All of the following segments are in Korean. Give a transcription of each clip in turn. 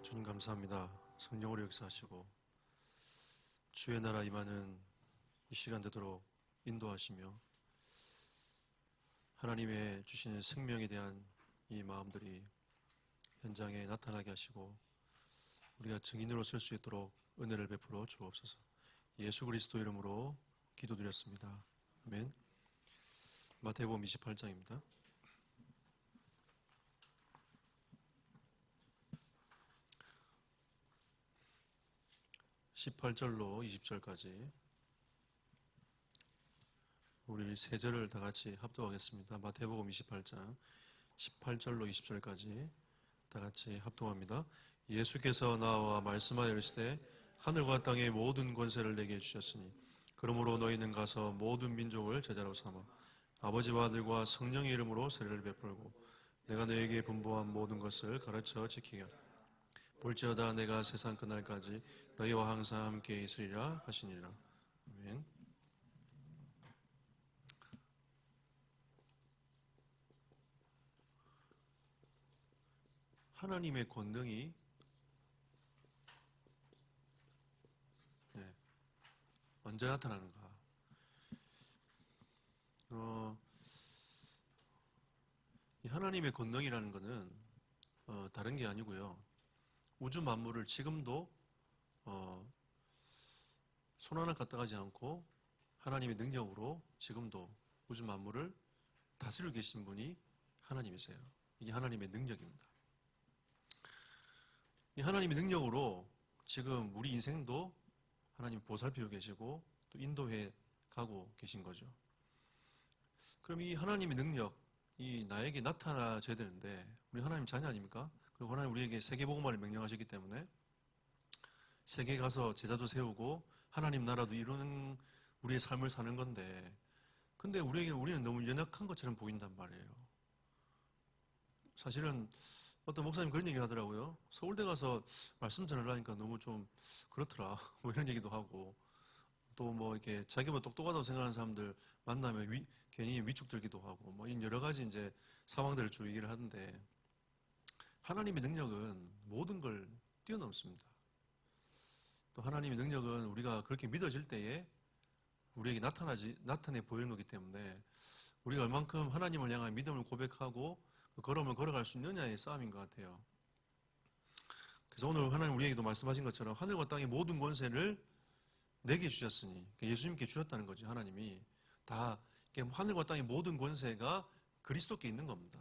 주님 감사합니다. 성령으로 역사하시고 주의 나라 임하는 이 시간 되도록 인도하시며 하나님의 주시는 생명에 대한 이 마음들이 현장에 나타나게 하시고 우리가 증인으로 설 수 있도록 은혜를 베풀어 주옵소서. 예수 그리스도 이름으로 기도드렸습니다. 아멘. 마태복음 28장입니다. 18절로 20절까지 우리 세 절을 다 같이 합독하겠습니다. 마태복음 28장 18절로 20절까지 다 같이 합독합니다. 예수께서 나와 말씀하여 이르시되 하늘과 땅의 모든 권세를 내게 주셨으니 그러므로 너희는 가서 모든 민족을 제자로 삼아 아버지와 아들과 성령의 이름으로 세례를 베풀고 내가 너에게 분부한 모든 것을 가르쳐 지키게 하라. 볼지어다 내가 세상 끝날까지 너희와 항상 함께 있으리라 하시니라. 아멘. 하나님의 권능이 언제 나타나는가? 이 하나님의 권능이라는 것은 다른 게 아니고요. 우주 만물을 지금도 손 하나 까딱하지 않고 하나님의 능력으로 지금도 우주 만물을 다스리고 계신 분이 하나님이세요. 이게 하나님의 능력입니다. 이 하나님의 능력으로 지금 우리 인생도 하나님이 보살피고 계시고 또 인도해 가고 계신 거죠. 그럼 이 하나님의 능력이 나에게 나타나줘야 되는데 우리 하나님 자녀 아닙니까? 그리고 하나님 우리에게 세계복음화를 명령하셨기 때문에 세계에 가서 제자도 세우고 하나님 나라도 이루는 우리의 삶을 사는 건데 근데 우리는 너무 연약한 것처럼 보인단 말이에요. 사실은 어떤 목사님 그런 얘기를 하더라고요. 서울대 가서 말씀 전하려니까 너무 좀 그렇더라. 뭐 이런 얘기도 하고 또 뭐 이렇게 자기보다 똑똑하다고 생각하는 사람들 만나면 괜히 위축들기도 하고 뭐 이런 여러 가지 이제 상황들을 쭉 얘기를 하던데 하나님의 능력은 모든 걸 뛰어넘습니다. 또 하나님의 능력은 우리가 그렇게 믿어질 때에 우리에게 나타내 보이는 거기 때문에 우리가 얼만큼 하나님을 향한 믿음을 고백하고 그 걸음을 걸어갈 수 있느냐의 싸움인 것 같아요. 그래서 오늘 하나님 우리에게도 말씀하신 것처럼 하늘과 땅의 모든 권세를 내게 주셨으니 예수님께 주셨다는 거죠. 하나님이 다 하늘과 땅의 모든 권세가 그리스도께 있는 겁니다.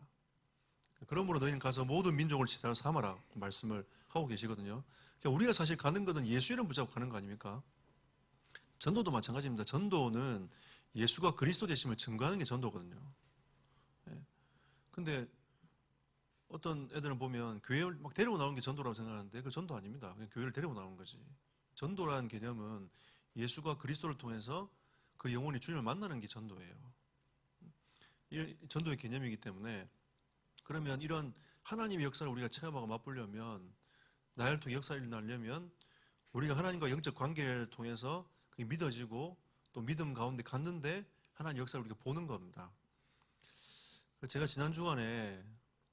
그러므로 너희는 가서 모든 민족을 제자로 삼아라 말씀을 하고 계시거든요. 그러니까 우리가 사실 가는 것은 예수 이름 붙잡고 가는 거 아닙니까? 전도도 마찬가지입니다. 전도는 예수가 그리스도 되심을 증거하는 게 전도거든요. 근데 어떤 애들은 보면 교회를 막 데리고 나오는 게 전도라고 생각하는데 그 전도 아닙니다. 그냥 교회를 데리고 나오는 거지. 전도라는 개념은 예수가 그리스도를 통해서 그 영혼이 주님을 만나는 게 전도예요. 이 전도의 개념이기 때문에 그러면 이런 하나님의 역사를 우리가 체험하고 맛보려면 나를 통해 역사를 일어나려면 우리가 하나님과 영적 관계를 통해서 그게 믿어지고 또 믿음 가운데 갔는데 하나님 역사를 우리가 보는 겁니다. 제가 지난 주간에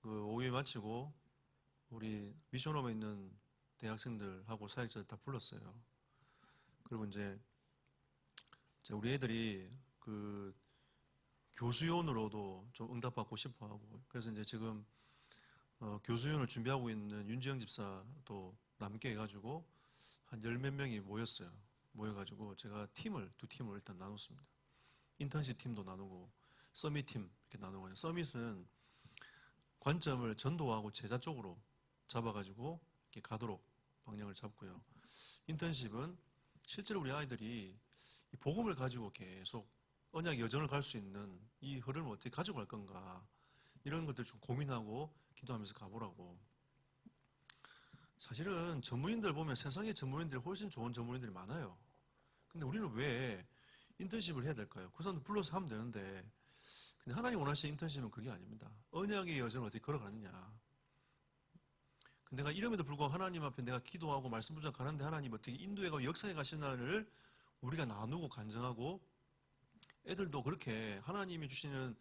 그 오후에 마치고 우리 미션홈에 있는 대학생들하고 사역자들 다 불렀어요. 그리고 이제 우리 애들이 그 교수요원으로도 좀 응답받고 싶어 하고 그래서 이제 지금 교수요원을 준비하고 있는 윤지영 집사도 남게 해가지고 한 10몇 명이 모였어요. 모여가지고 제가 두 팀을 일단 나눴습니다. 인턴십 팀도 나누고 서밋 팀 이렇게 나누고 서밋은 관점을 전도하고 제자 쪽으로 잡아가지고 이렇게 가도록 방향을 잡고요. 인턴십은 실제로 우리 아이들이 이 복음을 가지고 계속 언약 여정을 갈 수 있는 이 흐름을 어떻게 가져갈 건가 이런 것들 좀 고민하고 기도하면서 가보라고. 사실은 전문인들 보면 세상에 전문인들이 훨씬 좋은 전문인들이 많아요. 근데 우리는 왜 인턴십을 해야 될까요? 그 사람들 불러서 하면 되는데 근데 하나님 원하시는 인턴십은 그게 아닙니다. 언약의 여정을 어떻게 걸어가느냐. 근데 내가 이름에도 불구하고 하나님 앞에 내가 기도하고 말씀 붙잡고 가는데 하나님 어떻게 인도해가고 역사에 가시나를 우리가 나누고 간증하고 애들도 그렇게 하나님이 주시는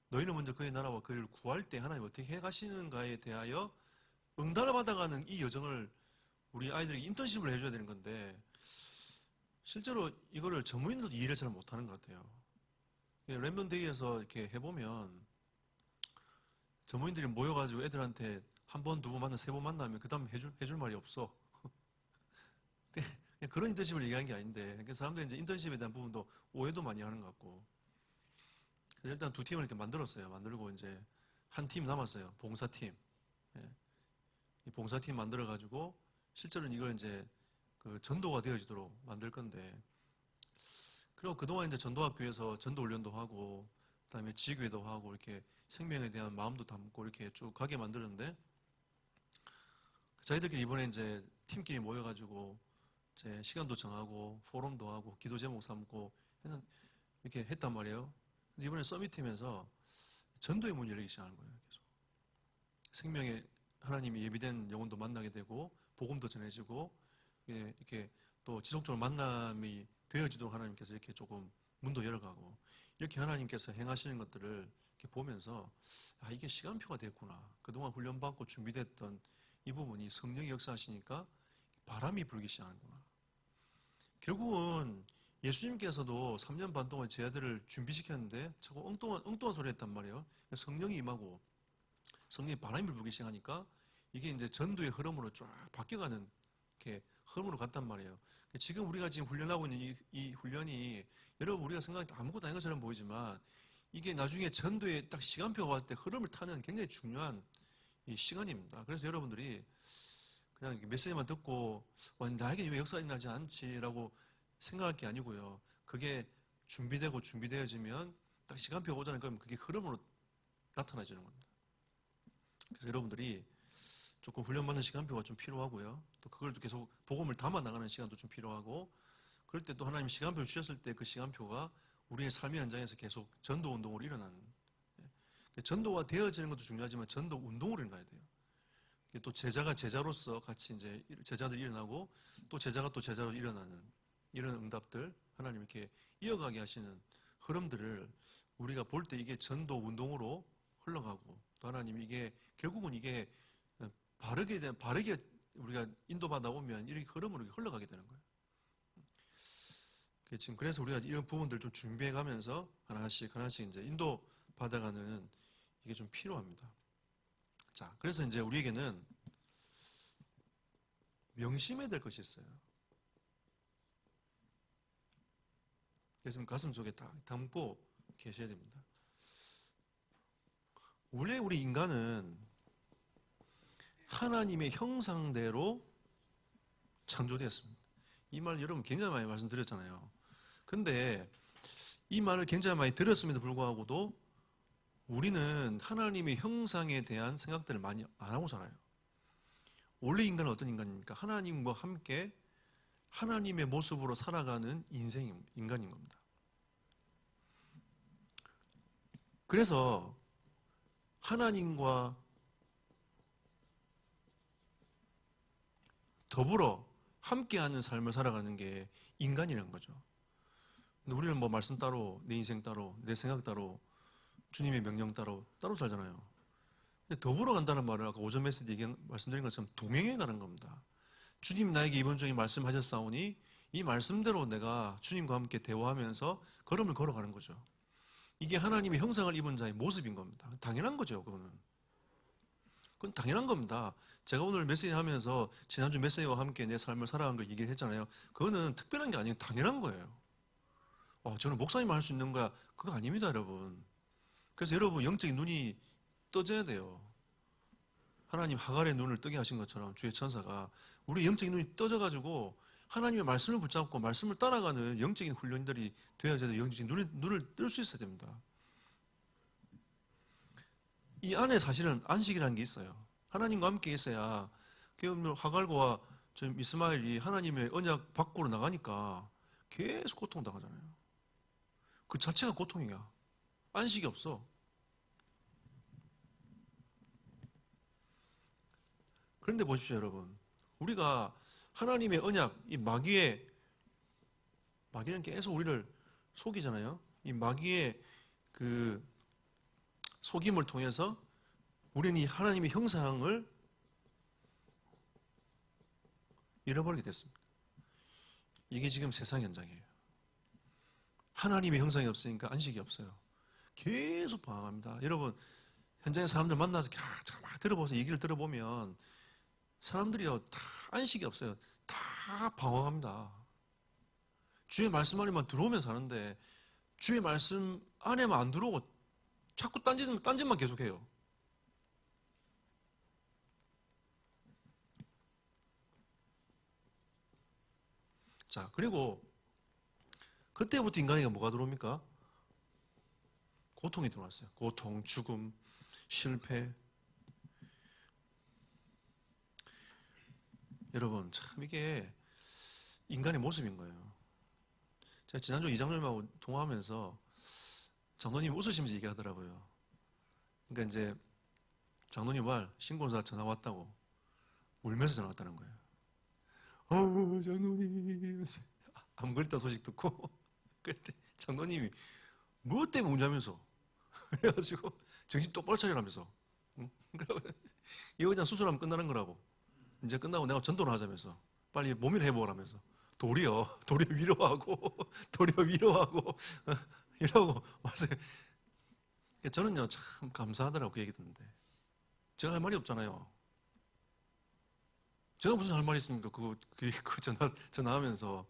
너희는 먼저 그의 나라와 그를 구할 때 하나님 어떻게 해가시는가에 대하여 응달받아가는 이 여정을 우리 아이들에게 인턴십을 해줘야 되는 건데 실제로 이거를 전문인들도 이해를 잘 못하는 것 같아요. 랩런데이에서 이렇게 해보면 전문인들이 모여가지고 애들한테 한 번, 두 번 만나, 세 번 만나면 그 다음에 해줄 말이 없어. 그냥 그런 인턴십을 얘기하는 게 아닌데 사람들이 이제 인턴십에 대한 부분도 오해도 많이 하는 것 같고 그래서 일단 두 팀을 이렇게 만들었어요. 만들고 이제 한 팀 남았어요. 봉사팀. 예. 이 봉사팀 만들어가지고 실제로는 이걸 이제 그 전도가 되어지도록 만들 건데 그리고 그동안 이제 전도학교에서 전도 훈련도 하고 그다음에 지교회도 하고 이렇게 생명에 대한 마음도 담고 이렇게 쭉 가게 만들었는데 저희들끼리 이번에 이제 팀끼리 모여가지고 제 시간도 정하고 포럼도 하고 기도 제목 삼고 이렇게 했단 말이에요. 근데 이번에 서밋팀에서 전도의 문을 열기 시작하는 거예요. 계속 생명의 하나님이 예비된 영혼도 만나게 되고 복음도 전해지고 이렇게 또 지속적으로 만남이 되어지도록 하나님께서 이렇게 조금 문도 열어가고 이렇게 하나님께서 행하시는 것들을 이렇게 보면서 아 이게 시간표가 됐구나. 그동안 훈련받고 준비됐던 이 부분이 성령이 역사하시니까 바람이 불기 시작하는구나. 결국은 예수님께서도 3년 반 동안 제 아들을 준비시켰는데 자꾸 엉뚱한 소리 했단 말이에요. 성령이 임하고 성령이 바람이 불기 시작하니까 이게 이제 전도의 흐름으로 쫙 바뀌어가는 이렇게 흐름으로 갔단 말이에요. 지금 우리가 지금 훈련하고 있는 이 훈련이 여러분 우리가 생각할 때 아무것도 아닌 것처럼 보이지만 이게 나중에 전도의 딱 시간표가 왔을 때 흐름을 타는 굉장히 중요한 이 시간입니다. 그래서 여러분들이 그냥 메시지만 듣고 나에게 왜 역사가 일어나지 않지라고 생각할 게 아니고요. 그게 준비되어지면 딱 시간표가 오잖아요. 그러면 그게 흐름으로 나타나지는 겁니다. 그래서 여러분들이 조금 훈련받는 시간표가 좀 필요하고요. 또 그걸 또 계속 복음을 담아 나가는 시간도 좀 필요하고 그럴 때 또 하나님 시간표를 주셨을 때 그 시간표가 우리의 삶의 현장에서 계속 전도 운동으로 일어나는 전도가 되어지는 것도 중요하지만 전도 운동으로 일어나야 돼요. 또 제자가 제자로서 같이 이제 제자들이 일어나고 또 제자가 또 제자로 일어나는 이런 응답들 하나님 이렇게 이어가게 하시는 흐름들을 우리가 볼 때 이게 전도 운동으로 흘러가고 또 하나님 이게 결국은 이게 바르게 우리가 인도받아 오면 이렇게 흐름으로 흘러가게 되는 거예요. 지금 그래서 우리가 이런 부분들 좀 준비해 가면서 하나씩 이제 인도받아가는 이게 좀 필요합니다. 자, 그래서 이제 우리에게는 명심해야 될 것이 있어요. 그래서 가슴 속에 딱 담고 계셔야 됩니다. 원래 우리 인간은 하나님의 형상대로 창조되었습니다. 이 말 여러분 굉장히 많이 말씀드렸잖아요. 근데 이 말을 굉장히 많이 들었음에도 불구하고도 우리는 하나님의 형상에 대한 생각들을 많이 안 하고 살아요. 원래 인간은 어떤 인간입니까? 하나님과 함께 하나님의 모습으로 살아가는 인간인 겁니다. 그래서 하나님과 더불어 함께하는 삶을 살아가는 게 인간이라는 거죠. 근데 우리는 뭐 말씀 따로, 내 인생 따로, 내 생각 따로, 주님의 명령 따로 살잖아요. 근데 더불어 간다는 말은 아까 오전 메시지 말씀드린 것처럼 동행해 가는 겁니다. 주님 나에게 이번 주에 말씀하셨사오니 이 말씀대로 내가 주님과 함께 대화하면서 걸음을 걸어가는 거죠. 이게 하나님의 형상을 입은 자의 모습인 겁니다. 당연한 거죠, 그거는. 그건 당연한 겁니다. 제가 오늘 메시지 하면서 지난주 메시지와 함께 내 삶을 살아간 걸 얘기했잖아요. 그거는 특별한 게 아니고 당연한 거예요. 저는 목사님만 할 수 있는 거야. 그거 아닙니다, 여러분. 그래서 여러분 영적인 눈이 떠져야 돼요. 하나님 하갈의 눈을 뜨게 하신 것처럼 주의 천사가 우리 영적인 눈이 떠져가지고 하나님의 말씀을 붙잡고 말씀을 따라가는 영적인 훈련들이 되어야 돼요. 영적인 눈을 뜰 수 있어야 됩니다. 이 안에 사실은 안식이라는 게 있어요. 하나님과 함께 있어야 하갈과 이스마엘이 하나님의 언약 밖으로 나가니까 계속 고통당하잖아요. 그 자체가 고통이야. 안식이 없어. 그런데 보십시오, 여러분. 우리가 하나님의 언약, 이 마귀는 계속 우리를 속이잖아요. 이 마귀의 속임을 통해서 우리는 이 하나님의 형상을 잃어버리게 됐습니다. 이게 지금 세상 현장이에요. 하나님의 형상이 없으니까 안식이 없어요. 계속 방황합니다. 여러분, 현장에 사람들 만나서 막 들어보세요. 얘기를 들어보면 사람들이요, 다 안식이 없어요. 다 방황합니다. 주의 말씀 안에만 들어오면 사는데 주의 말씀 안에만 안 들어오고 자꾸 딴짓만 계속해요. 자, 그리고 그때부터 인간에게 뭐가 들어옵니까? 고통이 들어왔어요. 고통, 죽음, 실패. 여러분, 참 이게 인간의 모습인 거예요. 제가 지난주 이장님하고 통화하면서 장로님이 웃으시면서 얘기하더라고요. 그러니까 이제 장로님 말 신고사 전화 왔다고 울면서 전화 왔다는 거예요. 장로님 암 걸렸다 소식 듣고 그때 장로님이 뭐 때문에 우냐면서 그래가지고 정신 똑바로 차리라면서 응? 이거 그냥 수술하면 끝나는 거라고 이제 끝나고 내가 전도를 하자면서 빨리 몸이를 해보라면서 도리어 위로하고 도리어 위로하고 이러고 와서 저는요 참 감사하더라고 그 얘기 듣는데 제가 할 말이 없잖아요. 제가 무슨 할 말이 있습니까? 그거 전화하면서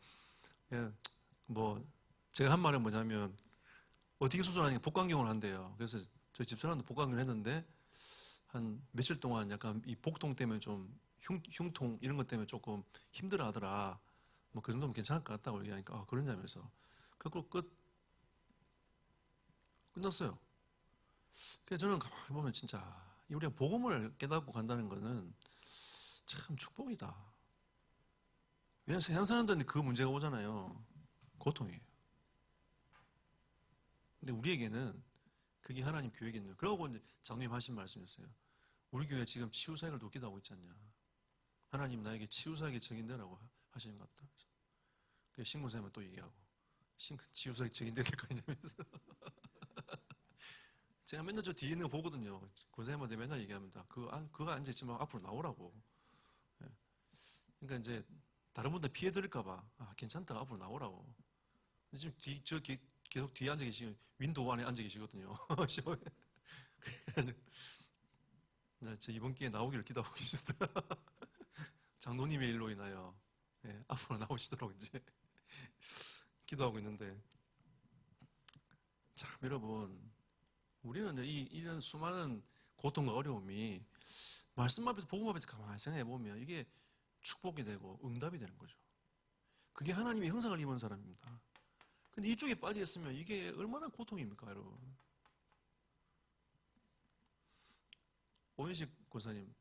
예, 뭐 제가 한 말은 뭐냐면 어떻게 수술하니까 복강경을 한대요. 그래서 저희 집사람도 복강경을 했는데 한 며칠 동안 약간 이 복통 때문에 좀 흉통 이런 것 때문에 조금 힘들어 하더라. 뭐 그 정도면 괜찮을 것 같다고 얘기하니까 아 그러냐면서 그거 끝났어요. 그래서 저는 가만히 보면 진짜 우리가 복음을 깨닫고 간다는 거는 참 축복이다. 왜냐하면 세상 사람들한테 그 문제가 오잖아요. 고통이에요. 근데 우리에게는 그게 하나님 교회겠네요. 그러고 이제 장로님 하신 말씀이었어요. 우리 교회 지금 치유사역을 돕기도 하고 있지 않냐. 하나님 나에게 치유사역의 적인되라고 하시는 것 같다. 그래서 신고사님은 또 얘기하고 치유사역 적인되야 될 거 아니냐면서 제가 맨날 저 뒤에 있는 거 보거든요. 고사님한테 맨날 얘기합니다. 그거 앉아있지만 앞으로 나오라고. 예. 그러니까 이제 다른 분들 피해 드릴까봐 괜찮다 앞으로 나오라고. 지금 계속 뒤에 앉아 계시고 윈도우 안에 앉아 계시거든요. 그래가지고 저 이번 기회에 나오기를 기도하고 있습니다. 장로님의 일로 인하여 예, 앞으로 나오시도록 이제 기도하고 있는데 참 여러분 우리는 이런 수많은 고통과 어려움이 말씀 앞에서 복음 앞에서 가만히 생각해 보면 이게 축복이 되고 응답이 되는 거죠. 그게 하나님의 형상을 입은 사람입니다. 근데 이쪽에 빠져 있으면 이게 얼마나 고통입니까, 여러분? 오인식 고사님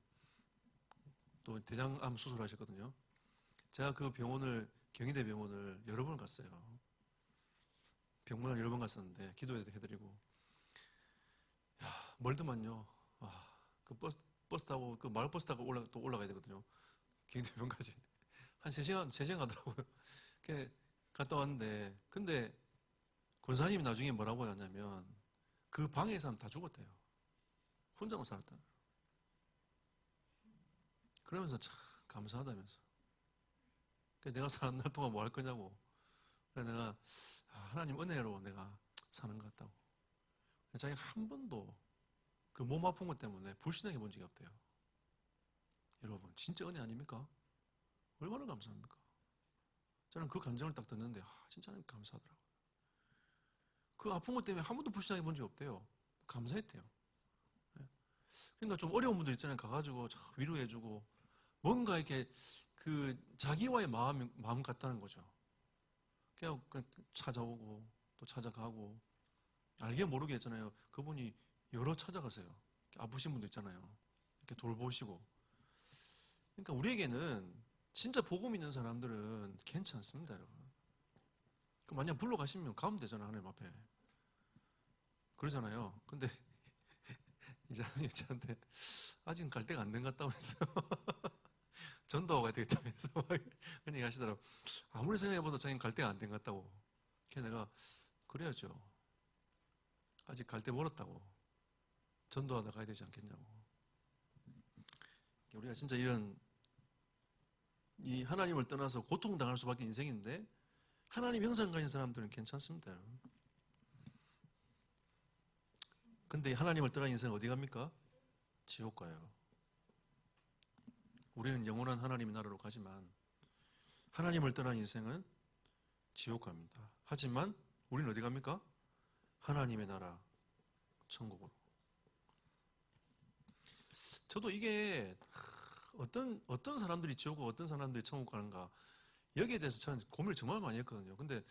또 대장암 수술하셨거든요. 제가 그 병원을 경희대 병원을 여러 번 갔어요. 병문안 여러 번 갔었는데 기도해드리고 멀더만요. 그 버스 타고 그 마을버스 타고 또 올라가야 되거든요. 경희대 병원까지 한 3시간 가더라고요. 갔다 왔는데 근데 권사님이 나중에 뭐라고 하냐면 그 방에 사람 다 죽었대요. 혼자만 살았다. 그러면서 참 감사하다면서. 내가 사는 날 동안 뭐 할 거냐고. 그래서 내가 하나님 은혜로 내가 사는 것 같다고. 자기가 한 번도 그 몸 아픈 것 때문에 불신앙해 본 적이 없대요. 여러분 진짜 은혜 아닙니까? 얼마나 감사합니까? 저는 그 감정을 딱 듣는데 진짜 하나님 감사하더라고요. 그 아픈 것 때문에 한 번도 불신앙해 본 적이 없대요. 감사했대요. 그러니까 좀 어려운 분들 있잖아요. 가가지고 위로해주고 뭔가 이렇게 그 자기와의 마음 같다는 거죠. 그냥 찾아오고 또 찾아가고 알게 모르게 했잖아요. 그분이 여러 찾아가세요. 아프신 분도 있잖아요. 이렇게 돌보시고. 그러니까 우리에게는 진짜 복음 있는 사람들은 괜찮습니다, 여러분. 만약 불러가시면 가면 되잖아요, 하나님 앞에. 그러잖아요. 근데 이사람이 저한테 아직 갈 때가 안 된 것 같다면서 전도하고 가야 되겠다면서 그런 얘기 하시더라고. 아무리 생각해봐도 자기는 갈 때가 안 된 것 같다고. 그래서 내가 그래야죠. 아직 갈 때 멀었다고. 전도하다 가야 되지 않겠냐고. 우리가 진짜 이런 이 하나님을 떠나서 고통당할 수밖에 인생인데 하나님 형상 가진 사람들은 괜찮습니다. 근데 하나님을 떠난 인생은 어디 갑니까? 지옥 가요. 우리는 영원한 하나님의 나라로 가지만 하나님을 떠난 인생은 지옥 갑니다. 하지만 우리는 어디 갑니까? 하나님의 나라, 천국으로. 저도 이게 어떤 사람들이 지옥 가고 어떤 사람들이 천국 가는가 여기에 대해서 저는 고민을 정말 많이 했거든요. 근데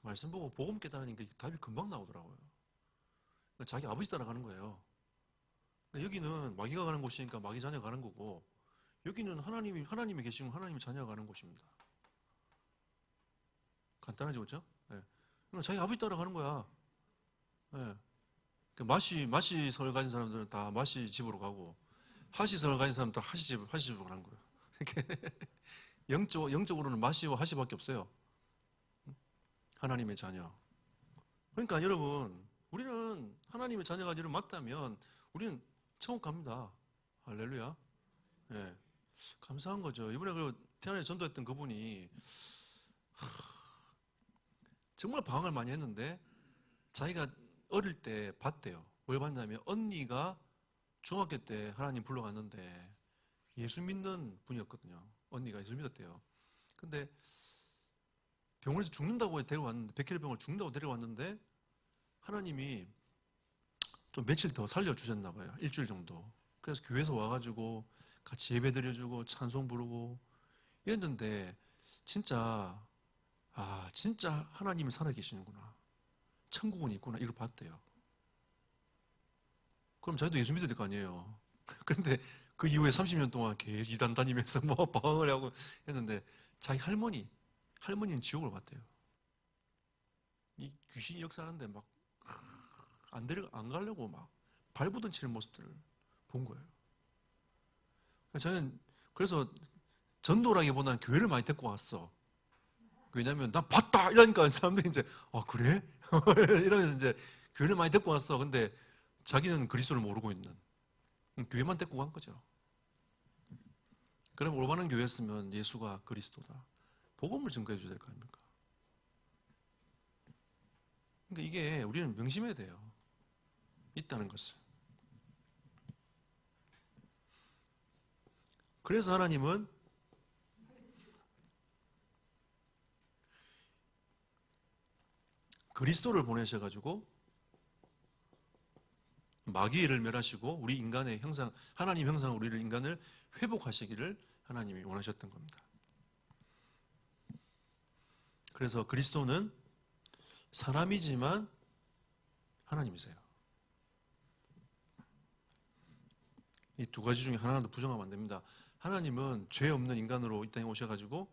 말씀 보고 복음 깨달으니까 답이 금방 나오더라고요. 그러니까 자기 아버지 따라가는 거예요. 그러니까 여기는 마귀가 가는 곳이니까 마귀 자녀가 가는 거고 여기는 하나님이 계시고 하나님이 자녀가 가는 곳입니다. 간단하죠, 그렇죠? 네. 그러니까 자기 아버지 따라가는 거야. 네. 마시 성을 가진 사람들은 다 마시 집으로 가고 하시 성을 가진 사람은 다 하시 집으로 가는 거예요. 이렇게 영적으로는 마시와 하시밖에 없어요. 하나님의 자녀. 그러니까 여러분, 우리는 하나님의 자녀가 여러분 맞다면 우리는 천국 갑니다. 할렐루야. 네. 감사한 거죠. 이번에 태안에 전도했던 그분이 정말 방황을 많이 했는데 자기가 어릴 때 봤대요. 뭘 봤냐면 언니가 중학교 때 하나님 불러갔는데 예수 믿는 분이었거든요. 언니가 예수 믿었대요. 근데 병원에서 죽는다고 데려왔는데 백혈병을 죽는다고 데려왔는데 하나님이 좀 며칠 더 살려주셨나 봐요. 일주일 정도. 그래서 교회에서 와가지고 같이 예배 드려주고 찬송 부르고 이랬는데 진짜 진짜 하나님이 살아계시는구나. 천국은 있구나. 이걸 봤대요. 그럼 자기도 예수 믿어야 될 거 아니에요. 근데 그 이후에 30년 동안 계속 이단 다니면서 뭐 방황을 하고 했는데 자기 할머니는 지옥을 봤대요. 이 귀신이 역사하는데 막 안 가려고 막 발부둥치는 모습들을 본 거예요. 저는 그래서 전도라기보다는 교회를 많이 데리고 왔어. 왜냐면 나 봤다 이러니까 사람들이 이제 그래? 이러면서 이제 교회를 많이 데리고 왔어. 근데 자기는 그리스도를 모르고 있는 교회만 데리고 간 거죠. 그럼 올바른 교회였으면 예수가 그리스도다. 복음을 증거해 줘야 될 거 아닙니까? 그러니까 이게 우리는 명심해야 돼요. 있다는 것을. 그래서 하나님은 그리스도를 보내셔가지고 마귀를 멸하시고 우리 인간의 형상, 하나님 형상 우리를 인간을 회복하시기를 하나님이 원하셨던 겁니다. 그래서 그리스도는 사람이지만 하나님이세요. 이 두 가지 중에 하나도 부정하면 안 됩니다. 하나님은 죄 없는 인간으로 이 땅에 오셔가지고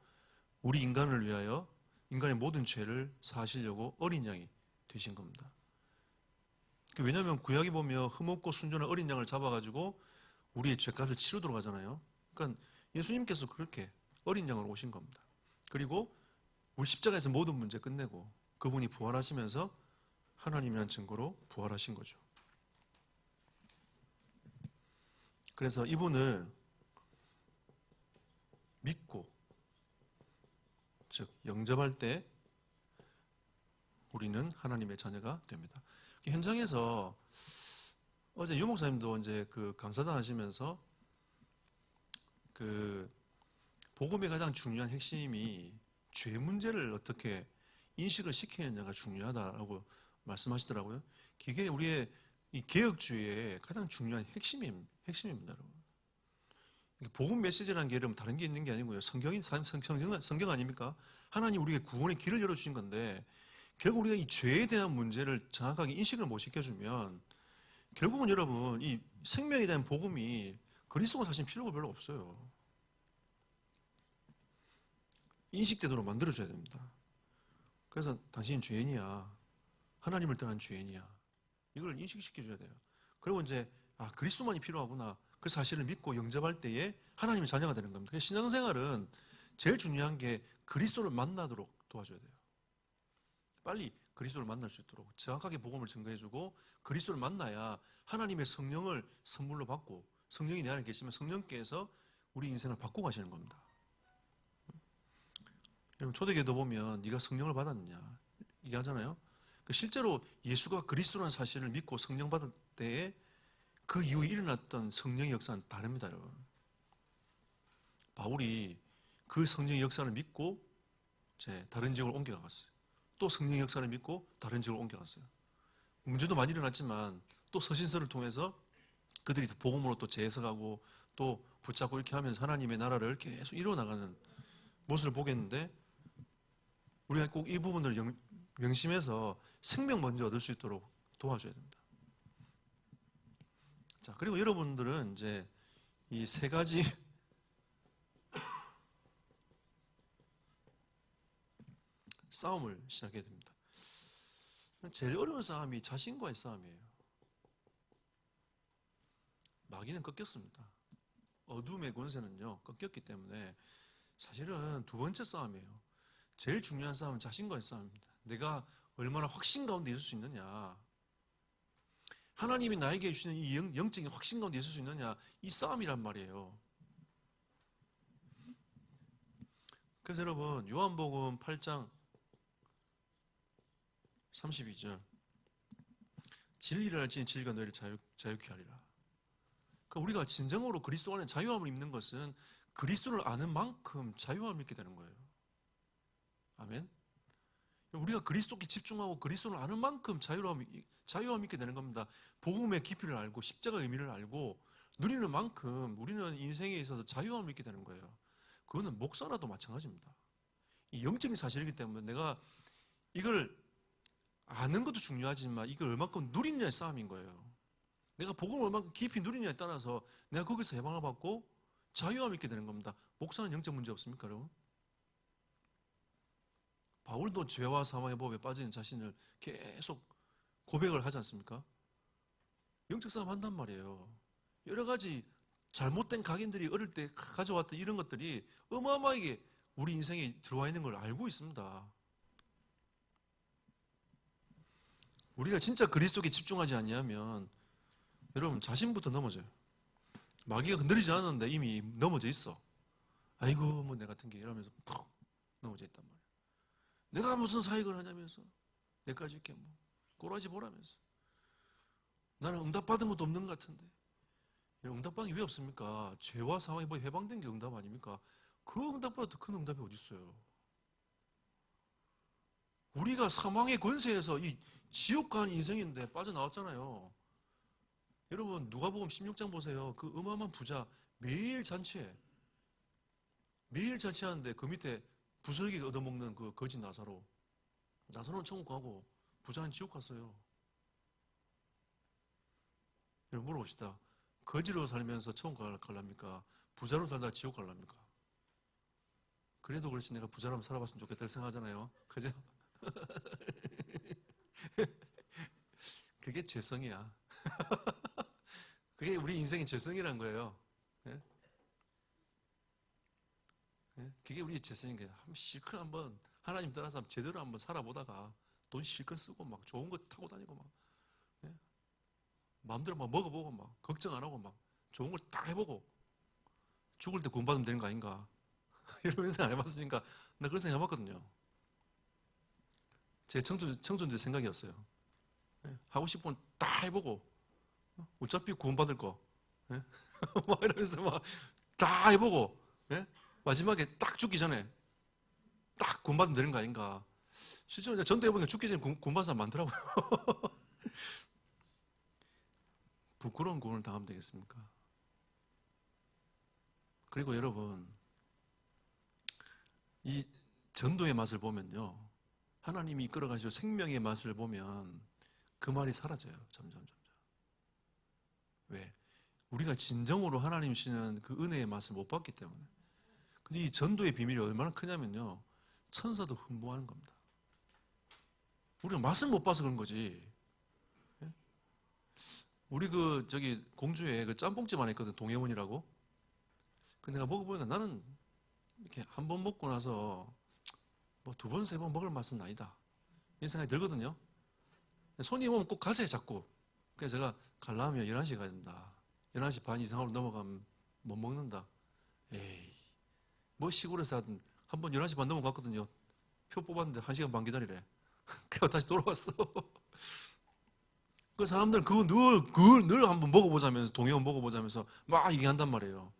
우리 인간을 위하여 인간의 모든 죄를 사하시려고 어린 양이 되신 겁니다. 왜냐하면 구약에 보면 흠없고 순전한 어린 양을 잡아가지고 우리의 죄값을 치르도록 하잖아요. 그러니까 예수님께서 그렇게 어린 양으로 오신 겁니다. 그리고 우리 십자가에서 모든 문제 끝내고 그분이 부활하시면서 하나님이란 증거로 부활하신 거죠. 그래서 이분을 믿고 즉 영접할 때 우리는 하나님의 자녀가 됩니다. 현장에서 어제 유 목사님도 이제 그 강사단 하시면서 그 복음의 가장 중요한 핵심이 죄 문제를 어떻게 인식을 시키느냐가 중요하다라고 말씀하시더라고요. 그게 우리의 이 개혁주의의 가장 중요한 핵심입니다, 여러분. 복음 메시지라는 게 여러분 다른 게 있는 게 아니고요. 성경 아닙니까? 하나님 우리에게 구원의 길을 열어주신 건데 결국 우리가 이 죄에 대한 문제를 정확하게 인식을 못 시켜주면 결국은 여러분 이 생명에 대한 복음이 그리스도가 사실 필요가 별로 없어요. 인식되도록 만들어줘야 됩니다. 그래서 당신은 죄인이야. 하나님을 떠난 죄인이야. 이걸 인식시켜줘야 돼요. 그리고 이제 그리스도만이 필요하구나. 그 사실을 믿고 영접할 때에 하나님의 자녀가 되는 겁니다. 신앙생활은 제일 중요한 게 그리스도를 만나도록 도와줘야 돼요. 빨리 그리스도를 만날 수 있도록 정확하게 복음을 증거해주고 그리스도를 만나야 하나님의 성령을 선물로 받고 성령이 내 안에 계시면 성령께서 우리 인생을 바꾸고 가시는 겁니다. 여러분, 초대교도 보면 네가 성령을 받았느냐 얘기하잖아요. 실제로 예수가 그리스도라는 사실을 믿고 성령 받을 때에 그 이후에 일어났던 성령의 역사는 다릅니다, 여러분. 바울이 그 성령의 역사를 믿고 이제 다른 지역으로 옮겨갔어요. 또 성령의 역사를 믿고 다른 지역으로 옮겨갔어요. 문제도 많이 일어났지만 또 서신서를 통해서 그들이 복음으로 또 재해석하고 또 붙잡고 이렇게 하면서 하나님의 나라를 계속 이루어나가는 모습을 보겠는데, 우리가 꼭 이 부분을 명심해서 생명 먼저 얻을 수 있도록 도와줘야 됩니다. 자, 그리고 여러분들은 이제 이 세 가지 싸움을 시작해야 됩니다. 제일 어려운 싸움이 자신과의 싸움이에요. 마귀는 꺾였습니다. 어둠의 권세는요, 꺾였기 때문에 사실은 두 번째 싸움이에요. 제일 중요한 싸움은 자신과의 싸움입니다. 내가 얼마나 확신 가운데 있을 수 있느냐, 하나님이 나에게 주시는 이 영적인 확신 가운데 있을 수 있느냐, 이 싸움이란 말이에요. 그래서 여러분, 요한복음 8장 32절, 진리를 알지니 진리가 너희를 자유케 하리라. 그러니까 우리가 진정으로 그리스도 안에 자유함을 입는 것은 그리스도를 아는 만큼 자유함을 입게 되는 거예요. 아멘. 우리가 그리스도께 집중하고 그리스도를 아는 만큼 자유함을 입게 되는 겁니다. 복음의 깊이를 알고 십자가의 의미를 알고 누리는 만큼 우리는 인생에 있어서 자유함을 입게 되는 거예요. 그거는 목사라도 마찬가지입니다. 이 영적인 사실이기 때문에 내가 이걸 아는 것도 중요하지만 이걸 얼마큼 누리느냐의 싸움인 거예요. 내가 복음을 얼마큼 깊이 누리느냐에 따라서 내가 거기서 해방을 받고 자유함을 입게 되는 겁니다. 목사는 영적 문제 없습니까, 여러분? 바울도 죄와 사망의 법에 빠진 자신을 계속 고백을 하지 않습니까? 영적 싸움 한단 말이에요. 여러 가지 잘못된 각인들이 어릴 때 가져왔던 이런 것들이 어마어마하게 우리 인생에 들어와 있는 걸 알고 있습니다. 우리가 진짜 그리스도께 집중하지 않냐면 여러분 자신부터 넘어져요. 마귀가 건드리지 않았는데 이미 넘어져 있어. 아이고 뭐 내 같은 게 이러면서 푹 넘어져 있단 말이야. 내가 무슨 사익을 하냐면서 내까지 이렇게 뭐 꼬라지 보라면서 나는 응답받은 것도 없는 것 같은데. 응답받은 게 왜 없습니까? 죄와 사망에 뭐 해방된 게 응답 아닙니까? 그 응답보다 더 큰 응답이 어디 있어요? 우리가 사망의 권세에서 이 지옥 가는 인생인데 빠져나왔잖아요. 여러분 누가복음 16장 보세요. 그 어마어마한 부자 매일 잔치하는데 그 밑에 부스러기 얻어먹는 그 거지 나사로는 천국 가고 부자는 지옥 갔어요. 여러분 물어봅시다. 거지로 살면서 천국 갈랍니까? 부자로 살다 지옥 갈랍니까? 그래도 그렇지 내가 부자라면 살아봤으면 좋겠다고 생각하잖아요. 그죠? 그게 죄성이야. 그게 우리 인생의 죄성이란 거예요. 예? 예? 그게 우리 죄성인 거예요. 실컷 한번 하나님 따라서 제대로 한번 살아보다가 돈 실컷 쓰고 막 좋은 거 타고 다니고 막 예? 마음대로 막 먹어보고 막 걱정 안 하고 막 좋은 걸 다 해보고 죽을 때 구원받으면 되는 거 아닌가 이런 생각 안 해봤으니까 나 그런 생각 해봤거든요. 제 청춘때 생각이었어요. 예? 하고 싶은 건 다 해보고 어차피 구원받을 거 예? 막 이러면서 막 다 해보고 예? 마지막에 딱 죽기 전에 딱 구원받으면 되는 거 아닌가. 실제로 전도 해보니까 죽기 전에 구원받은 사람 많더라고요. 부끄러운 구원을 당하면 되겠습니까? 그리고 여러분 이 전도의 맛을 보면요, 하나님이 이끌어가시고 생명의 맛을 보면 그 말이 사라져요. 점점. 왜? 우리가 진정으로 하나님 주시는 그 은혜의 맛을 못 봤기 때문에. 근데 이 전도의 비밀이 얼마나 크냐면요, 천사도 흠모하는 겁니다. 우리가 맛을 못 봐서 그런 거지. 예? 우리 저기 공주에 그 짬뽕집 안에 있거든, 동해원이라고. 근데 내가 먹어보니까 나는 이렇게 한 번 먹고 나서 뭐 두 번, 세 번 먹을 맛은 아니다, 이런 생각이 들거든요. 손님 오면 꼭 가세요, 자꾸. 그래서 제가 가려면 11시에 가야 된다. 11시 반 이상으로 넘어가면 못 먹는다. 에이, 뭐 시골에서 하든 한번 11시 반 넘어갔거든요. 표 뽑았는데 1시간 반 기다리래. 그래서 다시 돌아왔어. 그 사람들은 그걸 늘 한번 먹어보자면서, 동해원 먹어보자면서 막 얘기한단 말이에요.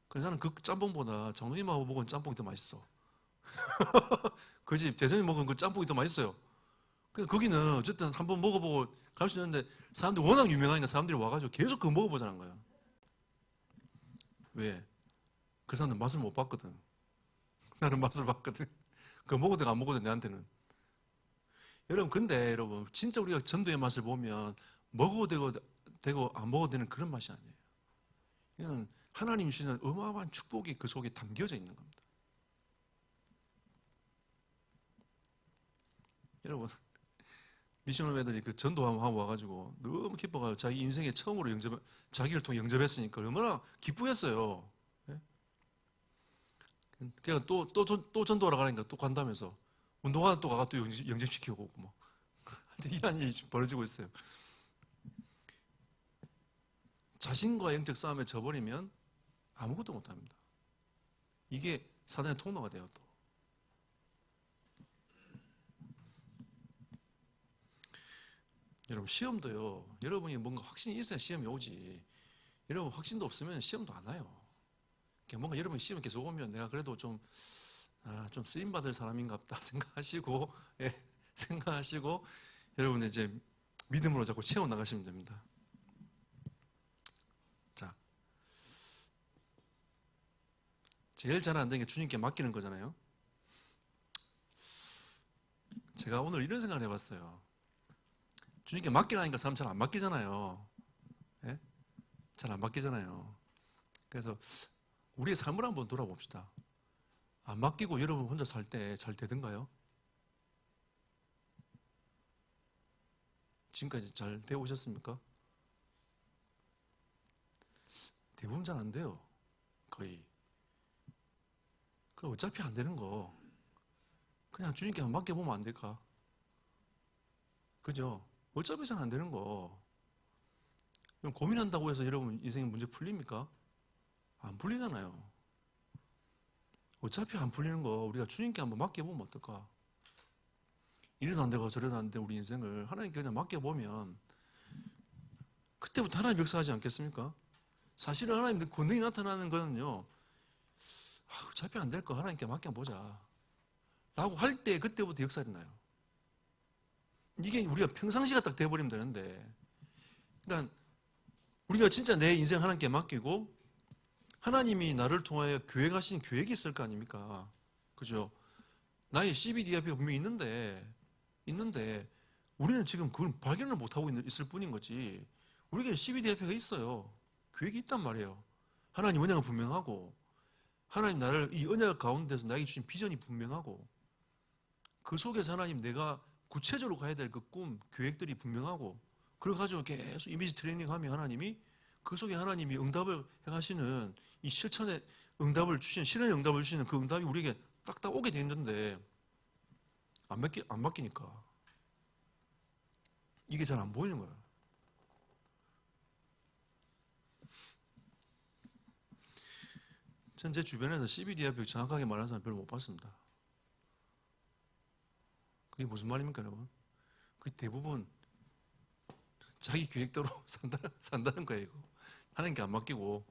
그래서 나는 그 짬뽕보다 장로님하고 먹은 짬뽕이 더 맛있어. 그 집 대선이 먹은 그 짬뽕이 더 맛있어요. 그래서 거기는 어쨌든 한번 먹어보고 갈 수 있는데 사람들이 워낙 유명하니까 사람들이 와가지고 계속 그거 먹어보자는 거예요. 왜? 그 사람들 맛을 못 봤거든. 나는 맛을 봤거든. 그거 먹어도 안 먹어도 내한테는. 여러분, 근데 여러분, 진짜 우리가 전도의 맛을 보면 먹어도 되고 안 먹어도 되는 그런 맛이 아니에요. 이건 하나님 주시는 어마어마한 축복이 그 속에 담겨져 있는 겁니다. 여러분, 미션홈 애들이 그 전도하고 와가지고 너무 기뻐가지고 자기 인생에 처음으로 자기를 통해 영접했으니까 얼마나 기쁘겠어요. 예? 그러니까 또 전도하러 가니까 또 간다면서 운동하다 또 가가 또 영접시키고 오고 뭐. 이런 일이 벌어지고 있어요. 자신과 영적 싸움에 져버리면 아무것도 못합니다. 이게 사단의 통로가 돼요. 또 여러분, 시험도요, 여러분이 뭔가 확신이 있어야 시험이 오지. 여러분 확신도 없으면 시험도 안 와요. 뭔가 여러분이 시험이 계속 오면 내가 그래도 좀 쓰임받을 사람인가 보다 생각하시고, 예, 생각하시고 여러분 이제 믿음으로 자꾸 채워나가시면 됩니다. 자, 제일 잘 안 되는 게 주님께 맡기는 거잖아요. 제가 오늘 이런 생각을 해봤어요. 주님께 맡기라니까 사람 잘 안 맡기잖아요. 예? 잘 안 맡기잖아요. 그래서 우리의 삶을 한번 돌아봅시다. 안 맡기고 여러분 혼자 살 때 잘 되던가요? 지금까지 잘 되어 오셨습니까? 대부분 잘 안 돼요. 거의. 그럼 어차피 안 되는 거 그냥 주님께 맡겨보면 안 될까? 그죠? 어차피 잘 안 되는 거. 그럼 고민한다고 해서 여러분 인생 문제 풀립니까? 안 풀리잖아요. 어차피 안 풀리는 거 우리가 주님께 한번 맡겨보면 어떨까? 이래도 안 되고 저래도 안 되고 우리 인생을 하나님께 그냥 맡겨보면 그때부터 하나님 역사하지 않겠습니까? 사실은 하나님 권능이 나타나는 거는요, 어차피 안 될 거 하나님께 맡겨보자 라고 할 때 그때부터 역사가 나요. 이게 우리가 평상시가 딱 돼버리면 되는데, 그러니까 우리가 진짜 내 인생 하나님께 맡기고 하나님이 나를 통하여 계획하신 계획이 있을 거 아닙니까? 그죠? 나의 CBDIP가 분명히 있는데 우리는 지금 그걸 발견을 못하고 있을 뿐인 거지. 우리에게 CBDIP가 있어요. 계획이 있단 말이에요. 하나님 언약은 분명하고 하나님 나를 이 언약 가운데서 나에게 주신 비전이 분명하고 그 속에서 하나님 내가 구체적으로 가야 될 그 꿈, 계획들이 분명하고 그걸 가지고 계속 이미지 트레이닝하면 하나님이 그 속에 하나님이 응답을 해가시는 이 실천의 응답을 주시는, 실현의 응답을 주시는 그 응답이 우리에게 딱딱 오게 돼 있는데 안 맡기니까 이게 잘 안 보이는 거예요. 전 제 주변에서 CBDIP 정확하게 말하는 사람 별로 못 봤습니다. 그게 무슨 말입니까, 여러분? 그 대부분 자기 계획대로 산다는 거예요, 이거. 하나님께 안 맡기고.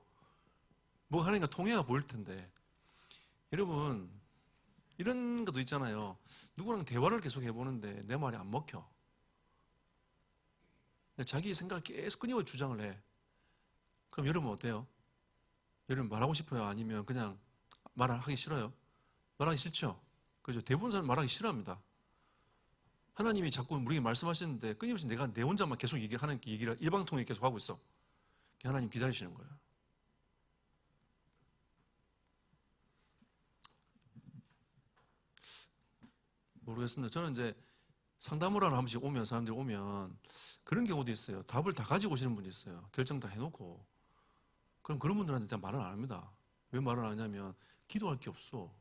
뭐 하나님과 통해야 보일 텐데. 여러분, 이런 것도 있잖아요. 누구랑 대화를 계속 해보는데 내 말이 안 먹혀. 자기 생각을 계속 끊임없이 주장을 해. 그럼 여러분 어때요? 여러분 말하고 싶어요? 아니면 그냥 말을 하기 싫어요? 말하기 싫죠? 그죠? 대부분 사람 말하기 싫어합니다. 하나님이 자꾸 우리에게 말씀하시는데 끊임없이 내가 내 혼자만 계속 하나님께 얘기를 일방통행 계속 하고 있어. 하나님 기다리시는 거예요. 모르겠습니다. 저는 이제 상담을 하러 한 번씩 오면, 사람들이 오면 그런 경우도 있어요. 답을 다 가지고 오시는 분이 있어요. 결정 다 해놓고. 그럼 그런 분들한테 진짜 말을 안 합니다. 왜 말을 안 하냐면 기도할 게 없어.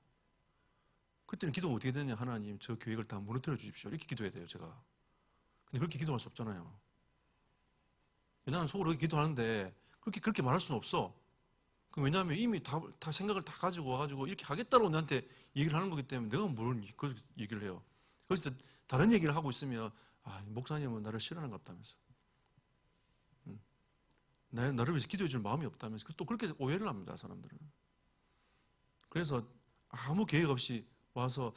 그때는 기도가 어떻게 되냐? 하나님 저 계획을 다 무너뜨려 주십시오. 이렇게 기도해야 돼요, 제가. 근데 그렇게 기도할 수 없잖아요. 나는 속으로 기도하는데 그렇게 말할 수는 없어. 왜냐하면 이미 다 생각을 다 가지고 와가지고 이렇게 하겠다고 나한테 얘기를 하는 거기 때문에 내가 뭘 그 얘기를 해요. 그래서 다른 얘기를 하고 있으면 목사님은 나를 싫어하는 것 같다면서. 나를 위해서 기도해 줄 마음이 없다면서. 또 그렇게 오해를 합니다, 사람들은. 그래서 아무 계획 없이 와서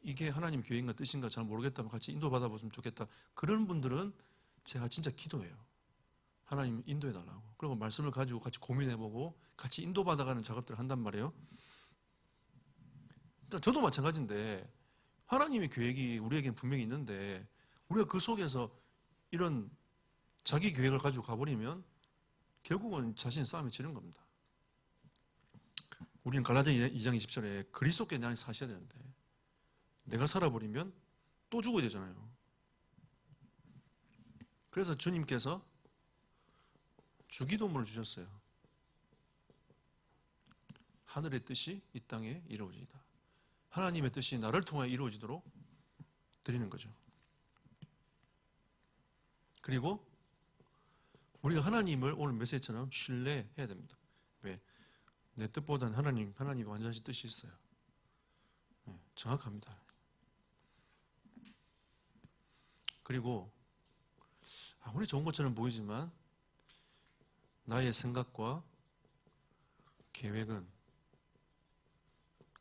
이게 하나님 계획인가 뜻인가 잘 모르겠다면 같이 인도받아 보시면 좋겠다. 그런 분들은 제가 진짜 기도해요. 하나님 인도해 달라고. 그리고 말씀을 가지고 같이 고민해보고 같이 인도받아가는 작업들을 한단 말이에요. 그러니까 저도 마찬가지인데 하나님의 계획이 우리에게는 분명히 있는데 우리가 그 속에서 이런 자기 계획을 가지고 가버리면 결국은 자신의 싸움에 지는 겁니다. 우리는 갈라디아 2장 20절에 그리스도께 내 안에 사셔야 되는데 내가 살아버리면 또 죽어야 되잖아요. 그래서 주님께서 주기도문을 주셨어요. 하늘의 뜻이 이 땅에 이루어지이다. 하나님의 뜻이 나를 통하여 이루어지도록 드리는 거죠. 그리고 우리가 하나님을 오늘 메시지처럼 신뢰해야 됩니다. 왜? 내 뜻보다는 하나님이 완전하신 뜻이 있어요. 정확합니다. 그리고 아무리 좋은 것처럼 보이지만 나의 생각과 계획은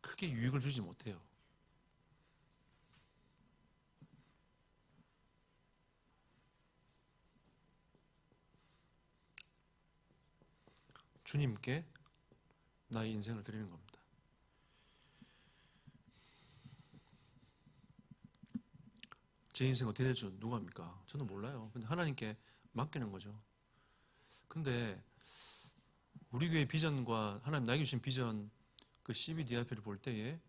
크게 유익을 주지 못해요. 주님께 나의 인생을 드리는 겁니다. 제 인생 어떻게 될지 누가 합니까? 저는 몰라요. 근데 하나님께 맡기는 거죠. 근데 우리 교회 비전과 하나님 나에게 주신 비전 그 CBDRP를 볼 때에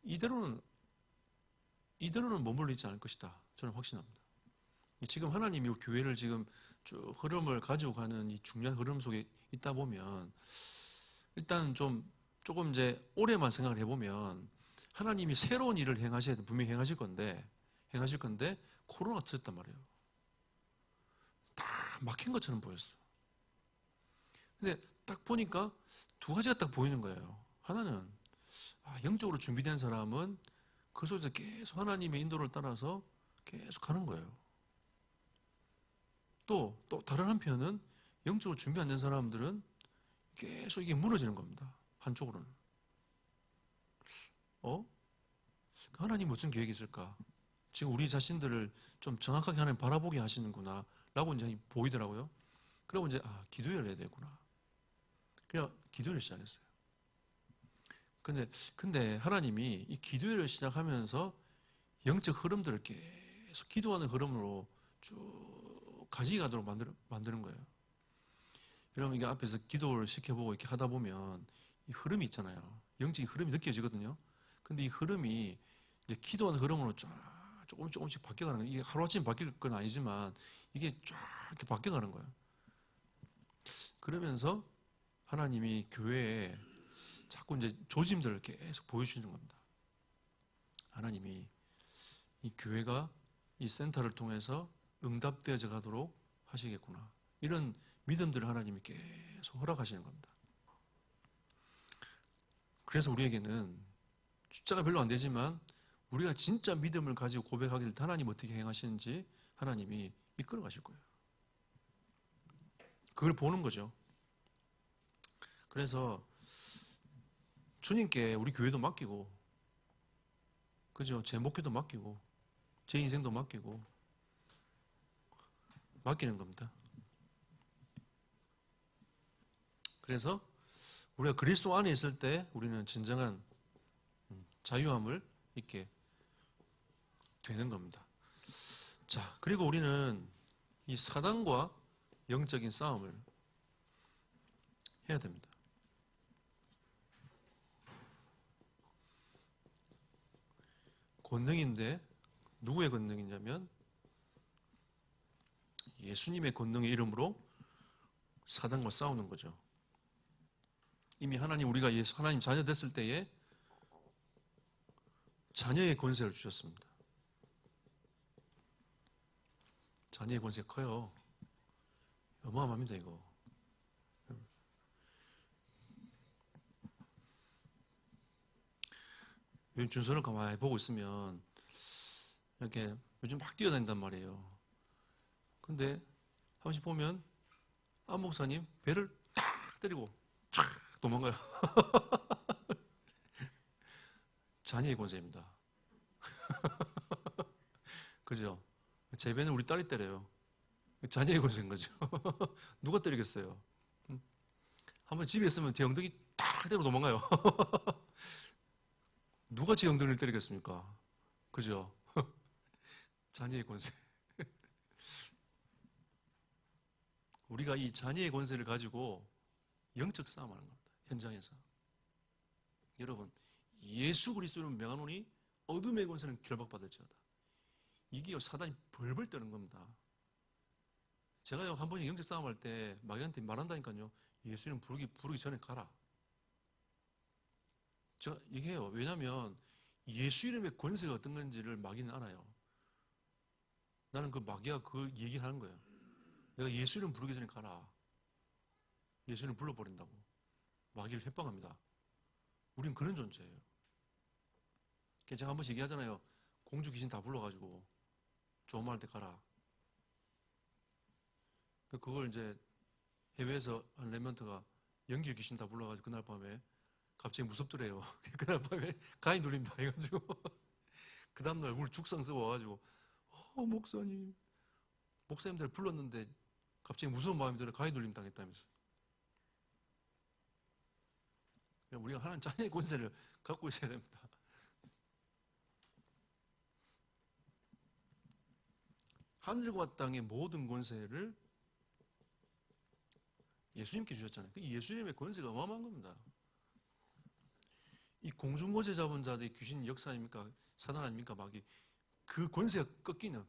이대로는 머물러 있지 않을 것이다. 저는 확신합니다. 지금 하나님이 교회를 지금 쭉 흐름을 가지고 가는 이 중요한 흐름 속에 있다 보면 일단 조금 이제 오래만 생각을 해보면 하나님이 새로운 일을 행하셔야 돼. 분명히 행하실 건데 코로나가 터졌단 말이에요. 다 막힌 것처럼 보였어. 근데 딱 보니까 두 가지가 딱 보이는 거예요. 하나는 영적으로 준비된 사람은 그 속에서 계속 하나님의 인도를 따라서 계속 가는 거예요. 또 다른 한편은 영적으로 준비 안 된 사람들은 계속 이게 무너지는 겁니다. 한쪽으로는. 하나님 무슨 계획이 있을까? 지금 우리 자신들을 좀 정확하게 하나님 바라보게 하시는구나 라고 이제 보이더라고요. 그러고 이제 기도를 해야 되구나. 그래서 기도를 시작했어요. 근데 하나님이 이 기도를 시작하면서 영적 흐름들을 계속 기도하는 흐름으로 쭉 가져가도록 만드는 거예요. 여러분 이게 앞에서 기도를 시켜보고 이렇게 하다 보면 이 흐름이 있잖아요. 영적인 흐름이 느껴지거든요. 근데 이 흐름이 이제 기도하는 흐름으로 쫙 조금씩 바뀌어가는 거예요. 이게 하루아침에 바뀔 건 아니지만 이게 쫙 이렇게 바뀌어가는 거예요. 그러면서 하나님이 교회에 자꾸 이제 조짐들을 계속 보여주시는 겁니다. 하나님이 이 교회가 이 센터를 통해서 응답되어져 가도록 하시겠구나. 이런 믿음들을 하나님이 계속 허락하시는 겁니다. 그래서 우리에게는 숫자가 별로 안 되지만 우리가 진짜 믿음을 가지고 고백하길 하나님 어떻게 행하시는지 하나님이 이끌어 가실 거예요. 그걸 보는 거죠. 그래서 주님께 우리 교회도 맡기고, 그죠? 제 목회도 맡기고, 제 인생도 맡기고, 맡기는 겁니다. 그래서 우리가 그리스도 안에 있을 때 우리는 진정한 자유함을 있게 되는 겁니다. 자, 그리고 우리는 이 사단과 영적인 싸움을 해야 됩니다. 권능인데 누구의 권능이냐면 예수님의 권능의 이름으로 사단과 싸우는 거죠. 이미 우리가 하나님 자녀 됐을 때에 자녀의 권세를 주셨습니다. 자녀의 권세가 커요. 어마어마합니다, 이거. 요즘 준선을 가만히 보고 있으면 이렇게 요즘 막 뛰어다닌단 말이에요. 근데 한 번씩 보면 안 목사님 배를 탁 때리고 쫙 도망가요. 자녀의 권세입니다. 그죠? 제 배는 우리 딸이 때려요. 자녀의 권세인 거죠. 누가 때리겠어요? 한번 집에 있으면 제 엉덩이 탁 때리고 도망가요. 누가 제 엉덩이를 때리겠습니까? 그죠? 자녀의 권세. 우리가 이 자녀의 권세를 가지고 영적 싸움하는 겁니다. 현장에서. 여러분, 예수 그리스도를 명하노니 어둠의 권세는 결박받을지어다. 이게 사단이 벌벌 떠는 겁니다. 제가 한 번에 영적 싸움할 때 마귀한테 말한다니까요. 예수님 부르기 전에 가라. 제가 얘기해요. 왜냐하면 예수 이름의 권세가 어떤 건지를 마귀는 알아요. 나는 그 마귀가 그 얘기를 하는 거예요. 내가 예수 이름 부르기 전에 가라. 예수 이름 불러버린다고. 마귀를 협박합니다. 우린 그런 존재예요. 제가 한 번씩 얘기하잖아요. 공주 귀신 다 불러가지고 조음할 때 가라. 그걸 이제 해외에서 한 랩런트가 연기 귀신 다 불러가지고 그날 밤에 갑자기 무섭더래요. 그날 밤에 가위 눌린다 해가지고 그 다음날 얼굴 죽상쓰고 와가지고 목사님들 불렀는데 갑자기 무서운 마음이 들어 가위 눌림 당했다면서. 우리가 하나님 자녀의 권세를 갖고 있어야 됩니다. 하늘과 땅의 모든 권세를 예수님께 주셨잖아요. 예수님의 권세가 어마어마한 겁니다. 이 공중권세 잡은 자들이 귀신 역사 아닙니까? 사단 아닙니까? 마귀. 그 권세가 꺾이는.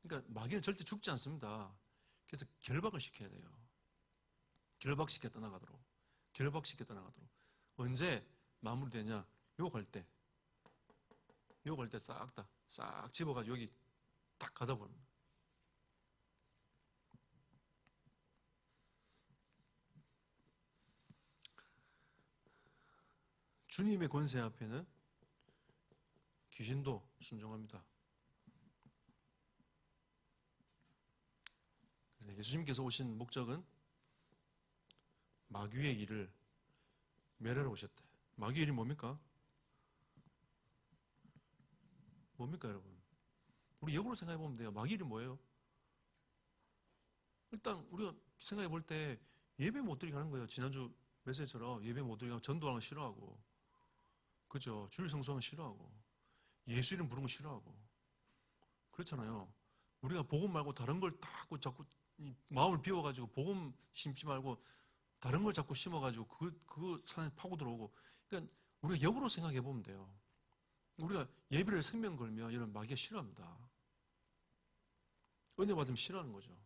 그러니까 마귀는 절대 죽지 않습니다. 그래서 결박을 시켜야 돼요. 결박시켜 떠나가도록. 결박시켜 떠나가도록. 언제 마무리되냐? 욕할 때. 욕할 때 싹 집어가지고 여기 딱 가다 보는 거예요. 주님의 권세 앞에는 귀신도 순종합니다. 예수님께서 오신 목적은 마귀의 일을 멸하러 오셨대. 마귀의 일이 뭡니까? 뭡니까, 여러분? 우리 역으로 생각해 보면 돼요. 마귀의 일이 뭐예요? 일단 우리가 생각해 볼 때 예배 못 드리게 하는 거예요. 지난주 메시지처럼 예배 못 드리게 하면 전도하는 거 싫어하고, 그죠? 주일 성수하는 거 싫어하고, 예수 이름 부르는 거 싫어하고, 그렇잖아요. 우리가 복음 말고 다른 걸 다 자꾸 마음을 비워가지고 복음 심지 말고 다른 걸 자꾸 심어가지고 그거 산에 파고 들어오고. 그러니까 우리가 역으로 생각해 보면 돼요. 우리가 예배를 생명 걸면 이런 마귀가 싫어합니다. 은혜 받으면 싫어하는 거죠.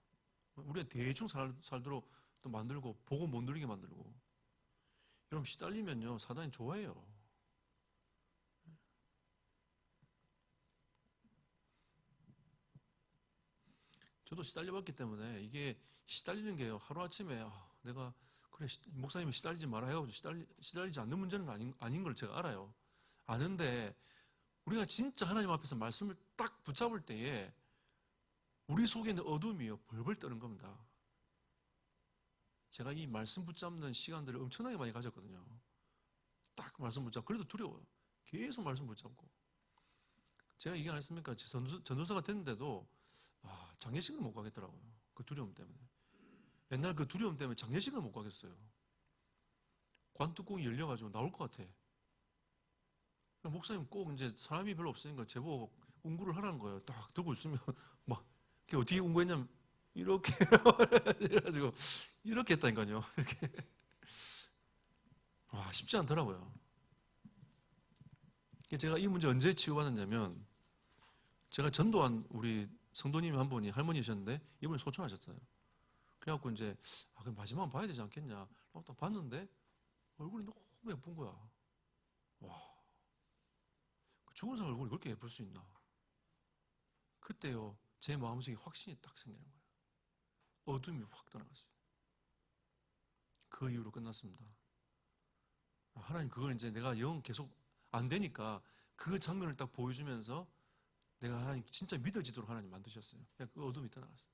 우리가 대충 살도록 또 만들고 복음 못 누리게 만들고. 여러분 시달리면요 사단이 좋아해요. 저도 시달려봤기 때문에 이게 시달리는 게요 하루아침에 내가 그래 목사님이 시달리지 말아 해가지고 시달리지 않는 문제는 아닌 걸 제가 알아요. 아는데 우리가 진짜 하나님 앞에서 말씀을 딱 붙잡을 때에 우리 속에 있는 어둠이요 벌벌 떠는 겁니다. 제가 이 말씀 붙잡는 시간들을 엄청나게 많이 가졌거든요. 딱 말씀 붙잡고 그래도 두려워요. 계속 말씀 붙잡고. 제가 얘기 안 했습니까? 전도사가 됐는데도 장례식을 못 가겠더라고요. 그 두려움 때문에. 옛날 그 두려움 때문에 장례식을 못 가겠어요. 관뚜껑이 열려가지고 나올 것 같아. 목사님 꼭 이제 사람이 별로 없으니까 제보 운구를 하라는 거예요. 딱 들고 있으면 막 어떻게 운구했냐면 이렇게 이래가지고 이렇게 했다니까요. 이렇게 쉽지 않더라고요. 제가 이 문제 언제 치유받았냐면 제가 전도한 우리 성도님 한 분이 할머니셨는데 이분이 소천하셨어요. 그래갖고 이제 그럼 마지막은 봐야 되지 않겠냐. 딱 봤는데 얼굴이 너무 예쁜 거야. 와, 죽은 사람 얼굴이 그렇게 예쁠 수 있나. 그때요 제 마음속에 확신이 딱 생기는 거예요. 어둠이 확 떠나갔어요. 그 이후로 끝났습니다. 하나님 그걸 이제 내가 영 계속 안 되니까 그 장면을 딱 보여주면서 내가 하나님 진짜 믿어지도록 하나님 만드셨어요. 그냥 그 어둠이 떠나갔어요.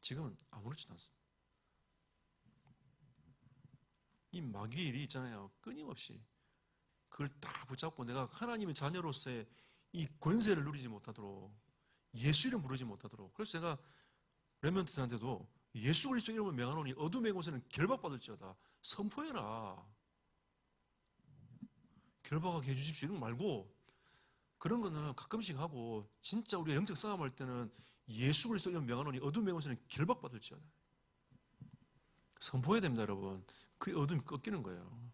지금은 아무렇지도 않습니다. 이 마귀의 일이 있잖아요. 끊임없이 그걸 딱 붙잡고 내가 하나님의 자녀로서의 이 권세를 누리지 못하도록, 예수 이름 부르지 못하도록. 그래서 제가 렘넌트한테도 예수 그리스도 이름을 명하노니 어둠의 곳에는 결박받을지어다 선포해라. 결박하게 해주십시오 이런 거 말고, 그런 거는 가끔씩 하고, 진짜 우리가 영적 싸움할 때는 예수 그리스도 이름 명하노니 어둠의 곳에는 결박받을지어다 선포해야 됩니다. 여러분, 그 어둠이 꺾이는 거예요.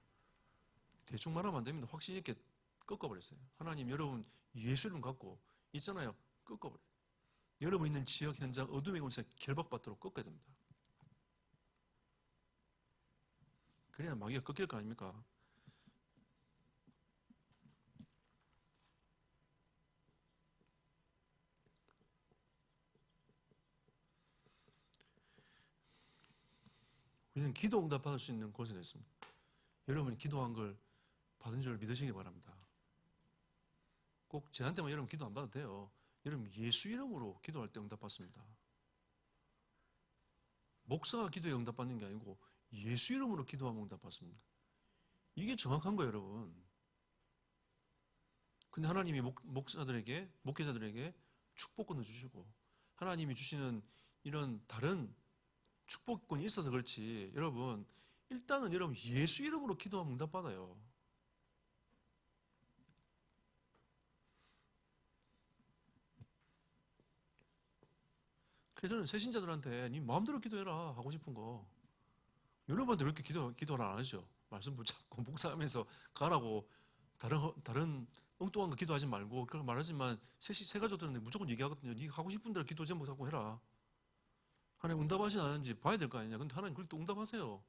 대충 말하면 안 됩니다. 확신 있게 꺾어버렸어요. 하나님, 여러분 예수 이름 갖고 있잖아요. 꺾어버려요. 여러분 있는 지역 현장 어둠의 곳에 결박받도록 꺾어야 됩니다. 그래야 마귀가 꺾일 거 아닙니까? 우리는 기도 응답 받을 수 있는 곳에 있습니다. 여러분이 기도한 걸 받은 줄 믿으시기 바랍니다. 꼭 저한테만 여러분 기도 안 받아도 돼요. 여러분 예수 이름으로 기도할 때 응답 받습니다. 목사가 기도에 응답 받는 게 아니고 예수 이름으로 기도하면 응답 받습니다. 이게 정확한 거예요, 여러분. 근데 하나님이 목사들에게, 목회자들에게 축복권을 주시고 하나님이 주시는 이런 다른 축복권이 있어서 그렇지, 여러분 일단은 여러분 예수 이름으로 기도하면 응답 받아요. 그래서 저는 새신자들한테 네 마음대로 기도해라 하고 싶은 거, 여러분한테 왜 이렇게 기도를 안 하죠? 말씀 붙잡고 묵상하면서 가라고, 다른 엉뚱한 거 기도하지 말고. 그렇게 말하지만 새 가족들한테 무조건 얘기하거든요. 네가 하고 싶은 대로 기도 제목 잡고 해라. 하나님 응답하시나 안 하는지 봐야 될 거 아니냐. 근데 하나님 그렇게 또 응답하세요.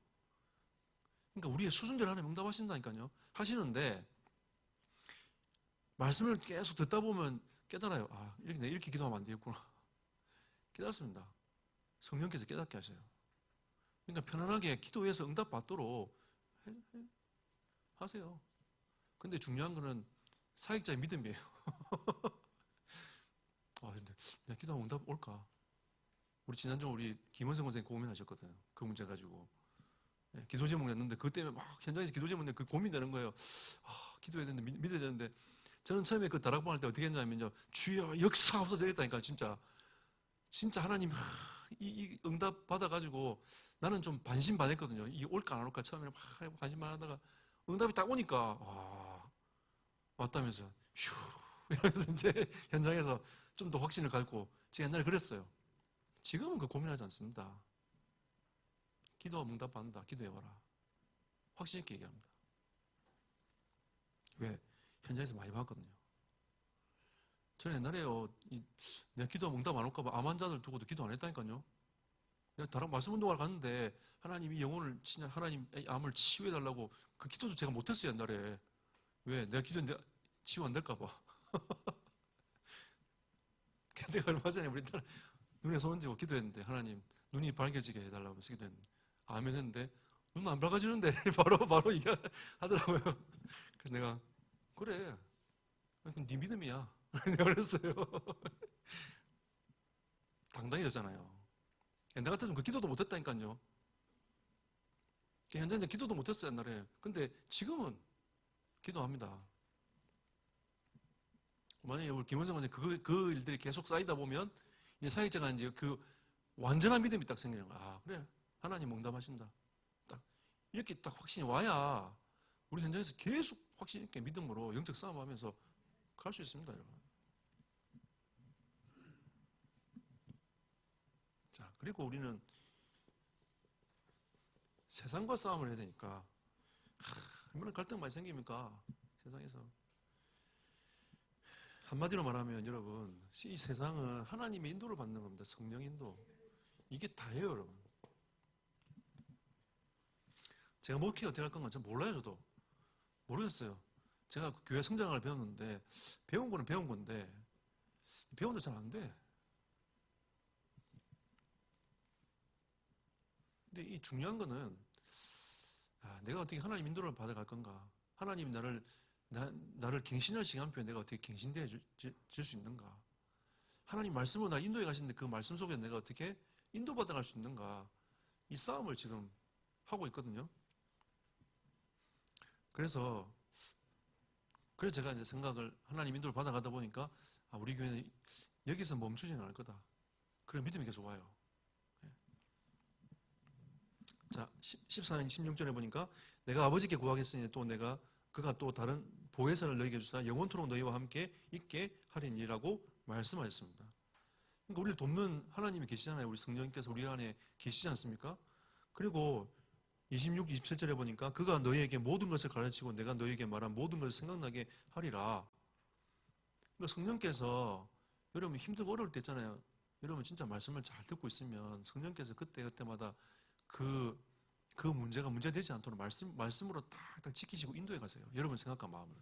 그러니까 우리의 수준대로 하나님 응답하신다니까요. 하시는데 말씀을 계속 듣다 보면 깨달아요. 아, 내가 이렇게 기도하면 안 되겠구나. 깨닫습니다. 성령께서 깨닫게 하셔요. 그러니까 편안하게 기도해서 응답 받도록 하세요. 근데 중요한 거는 사역자의 믿음이에요. 아, 근데 내가 기도하면 응답 올까? 우리 지난주 우리 김원성 선생님 고민하셨거든요. 그 문제 가지고. 기도 제목 냈는데 그것 때문에 막 현장에서 기도 제목 냈는데 그 고민되는 거예요. 아, 기도해야 되는데, 믿어야 되는데. 저는 처음에 그 다락방 할 때 어떻게 했냐면요. 주여 역사하옵소서 이랬다니까, 진짜. 진짜 하나님, 이 응답 받아가지고 나는 좀 반신반했거든요. 이게 올까 안 올까 처음에는 막 반신반하다가 응답이 딱 오니까, 아, 왔다면서, 휴, 이러면서 이제 현장에서 좀 더 확신을 갖고, 제가 옛날에 그랬어요. 지금은 그 고민하지 않습니다. 기도하면 응답 받는다. 기도해봐라. 확신 있게 얘기합니다. 왜? 현장에서 많이 봤거든요. 저는 옛날에요, 내가 기도하면 응답 안 올까봐 암 환자들 두고도 기도 안 했다니까요. 내가 다른 말씀 운동하러 갔는데 하나님이 영혼을, 하나님 암을 치유해달라고 그 기도도 제가 못했어요, 옛날에. 왜? 내가 기도했는데 치유 안 될까봐. 내가 얼마 전에 우리 딸 눈에 손 얹고 기도했는데, 하나님 눈이 밝아지게 해달라고 기도했는데, 아멘 했는데 눈 안 밝아지는데 바로 이게 하더라고요. 그래서 내가, 그래, 그건 네 믿음이야. 내가 그랬어요. 당당해졌잖아요. 옛날 같았으면 그 기도도 못했다니까요. 현장에 기도도 못했어요, 옛날에. 근데 지금은 기도합니다. 만약에 우리 김원성 선생님 그 일들이 계속 쌓이다 보면 이제 사역자가 이제 그 완전한 믿음이 딱 생기는 거야. 아, 그래, 하나님 응답하신다. 딱 이렇게 딱 확신이 와야 우리 현장에서 계속 확신 있게 믿음으로 영적 싸움하면서 갈 수 있습니다, 여러분. 자, 그리고 우리는 세상과 싸움을 해야 되니까, 얼마나 갈등 많이 생깁니까? 세상에서. 한마디로 말하면 여러분, 이 세상은 하나님의 인도를 받는 겁니다. 성령 인도. 이게 다예요, 여러분. 제가 목회 어떻게 할 건가 전 몰라요, 저도. 모르겠어요. 제가 그 교회 성장을 배웠는데, 배운 거는 배운 건데, 배운 도 잘 안 돼. 근데 이 중요한 거는, 내가 어떻게 하나님 인도를 받아갈 건가? 하나님이 나를 갱신할 시간표에 내가 어떻게 갱신되어 질 수 있는가? 하나님 말씀으로 날 인도해 가시는데 그 말씀 속에 내가 어떻게 인도받아 갈 수 있는가? 이 싸움을 지금 하고 있거든요. 그래서 제가 이제 생각을 하나님 인도를 받아가다 보니까 우리 교회는 여기서 멈추지는 않을 거다. 그런 믿음이 계속 와요. 자, 14년 16절에 보니까 내가 아버지께 구하겠으니 또 그가 또 다른 보혜사를 너희에게 주사 영원토록 너희와 함께 있게 하리니라고 말씀하셨습니다. 그러니까 우리를 돕는 하나님이 계시잖아요. 우리 성령님께서 우리 안에 계시지 않습니까? 그리고 26, 27절에 보니까 그가 너희에게 모든 것을 가르치고 내가 너희에게 말한 모든 것을 생각나게 하리라. 그러니까 성령께서 여러분 힘들고 어려울 때 있잖아요. 여러분 진짜 말씀을 잘 듣고 있으면 성령께서 그때마다 그 문제가 문제되지 않도록 말씀으로 딱딱 지키시고 인도해 가세요. 여러분 생각과 마음을.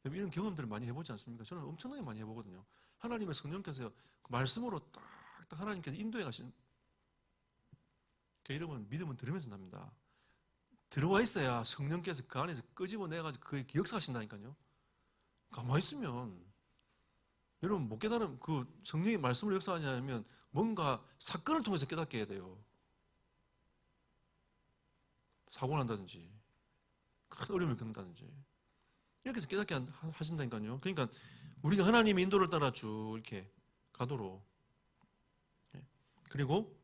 이런 경험들을 많이 해보지 않습니까? 저는 엄청나게 많이 해보거든요. 하나님의 성령께서 그 말씀으로 딱딱 하나님께서 인도해 가시는. 여러분 믿음은 들으면서 납니다. 들어와 있어야 성령께서 그 안에서 끄집어내가지고 그게 역사하신다니까요. 가만히 있으면 여러분 못 깨달으면 그 성령의 말씀으로 역사하냐면 뭔가 사건을 통해서 깨닫게 해야 돼요. 사고 난다든지 큰 어려움을 겪는다든지 이렇게 해서 깨닫게 하신다니까요. 그러니까 우리가 하나님의 인도를 따라 쭉 이렇게 가도록. 그리고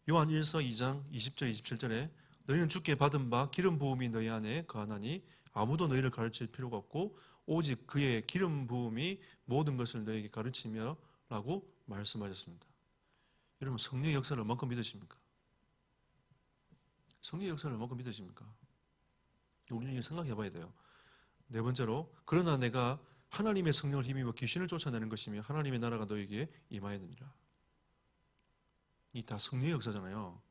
요한 1서 2장 20절 27절에 너희는 주께 받은 바 기름 부음이 너희 안에 거하나니 아무도 너희를 가르칠 필요가 없고 오직 그의 기름 부음이 모든 것을 너희에게 가르치며 라고 말씀하셨습니다. 여러분 성령의 역사를 얼마큼 믿으십니까? 성령의 역사를 얼마큼 믿으십니까? 우리는 생각해 봐야 돼요. 네 번째로 그러나 내가 하나님의 성령을 힘입어 귀신을 쫓아내는 것이며 하나님의 나라가 너에게 임하였느니라. 이 다 성령의 역사잖아요.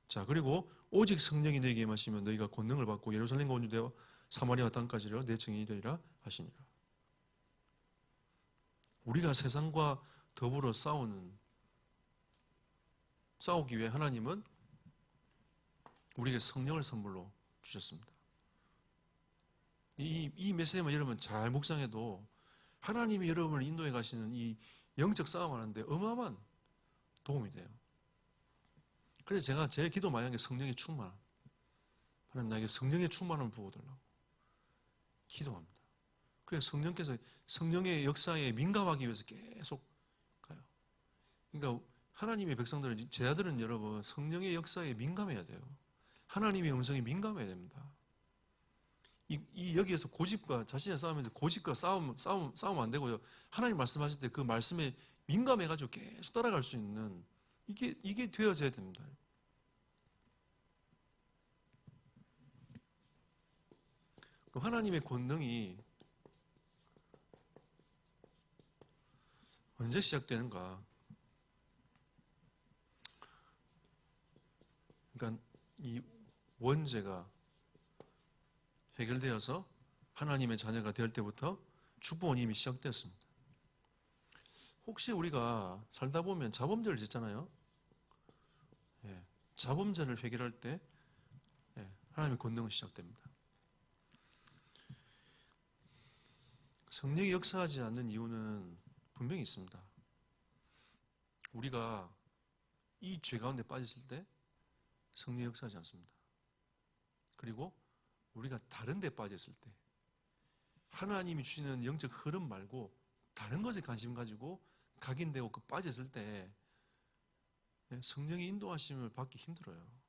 자, 그리고 오직 성령이 너에게 임하시면 너희가 권능을 받고 예루살렘과 온 유대와 사마리아 땅까지를 내 증인이 되리라 하시니라. 우리가 세상과 더불어 싸우기 위해 하나님은 우리에게 성령을 선물로 주셨습니다. 이 메시지만 여러분 잘 묵상해도 하나님이 여러분을 인도해 가시는 이 영적 싸움하는데 어마어마한 도움이 돼요. 그래서 제가 제일 기도 많이 한 게 성령의 충만. 하나님 나에게 성령의 충만을 부어달라고 기도합니다. 그래서 성령께서 성령의 역사에 민감하기 위해서 계속 가요. 그러니까 하나님의 백성들은, 제 아들은 여러분 성령의 역사에 민감해야 돼요. 하나님의 음성에 민감해야 됩니다. 여기에서 고집과 자신의 싸움에서 고집과 싸우면 안 되고요. 하나님 말씀하실 때 그 말씀에 민감해가지고 계속 따라갈 수 있는 이게 되어져야 됩니다. 하나님의 권능이 언제 시작되는가? 그러니까 이 원죄가 해결되어서 하나님의 자녀가 될 때부터 축복은 이미 시작되었습니다. 혹시 우리가 살다 보면 자범죄를 짓잖아요. 자범죄를 해결할 때 하나님의 권능은 시작됩니다. 성령이 역사하지 않는 이유는 분명히 있습니다. 우리가 이 죄 가운데 빠졌을 때 성령이 역사하지 않습니다. 그리고 우리가 다른 데 빠졌을 때 하나님이 주시는 영적 흐름 말고 다른 것에 관심 가지고 각인되고 빠졌을 때 성령의 인도하심을 받기 힘들어요.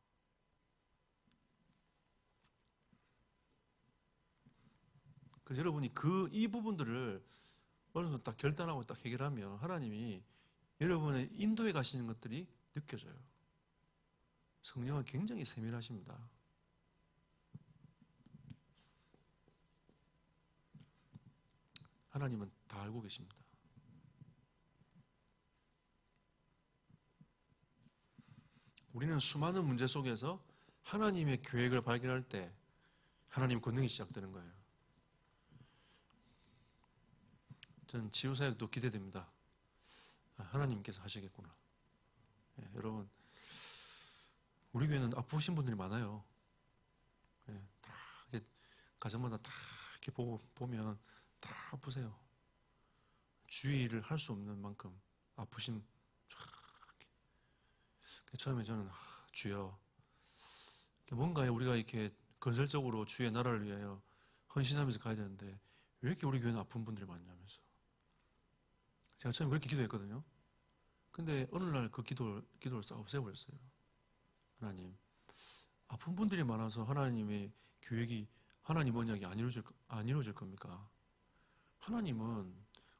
그래서 여러분이 이 부분들을 어느 정도 딱 결단하고 딱 해결하면 하나님이 여러분의 인도에 가시는 것들이 느껴져요. 성령은 굉장히 세밀하십니다. 하나님은 다 알고 계십니다. 우리는 수많은 문제 속에서 하나님의 계획을 발견할 때 하나님 권능이 시작되는 거예요. 저는 치유사역도 기대됩니다. 하나님께서 하시겠구나. 여러분, 우리 교회는 아프신 분들이 많아요. 다 가정마다 다 이렇게 보면 다 아프세요. 주의를 할 수 없는 만큼 아프신. 처음에 저는 주여, 뭔가 우리가 이렇게 건설적으로 주의 나라를 위하여 헌신하면서 가야 되는데 왜 이렇게 우리 교회는 아픈 분들이 많냐면서 제가 처음에 그렇게 기도했거든요. 근데 어느 날 그 기도를 싹 없애버렸어요. 하나님, 아픈 분들이 많아서 하나님의 계획이, 하나님 언약이 안 이루어질 겁니까? 하나님은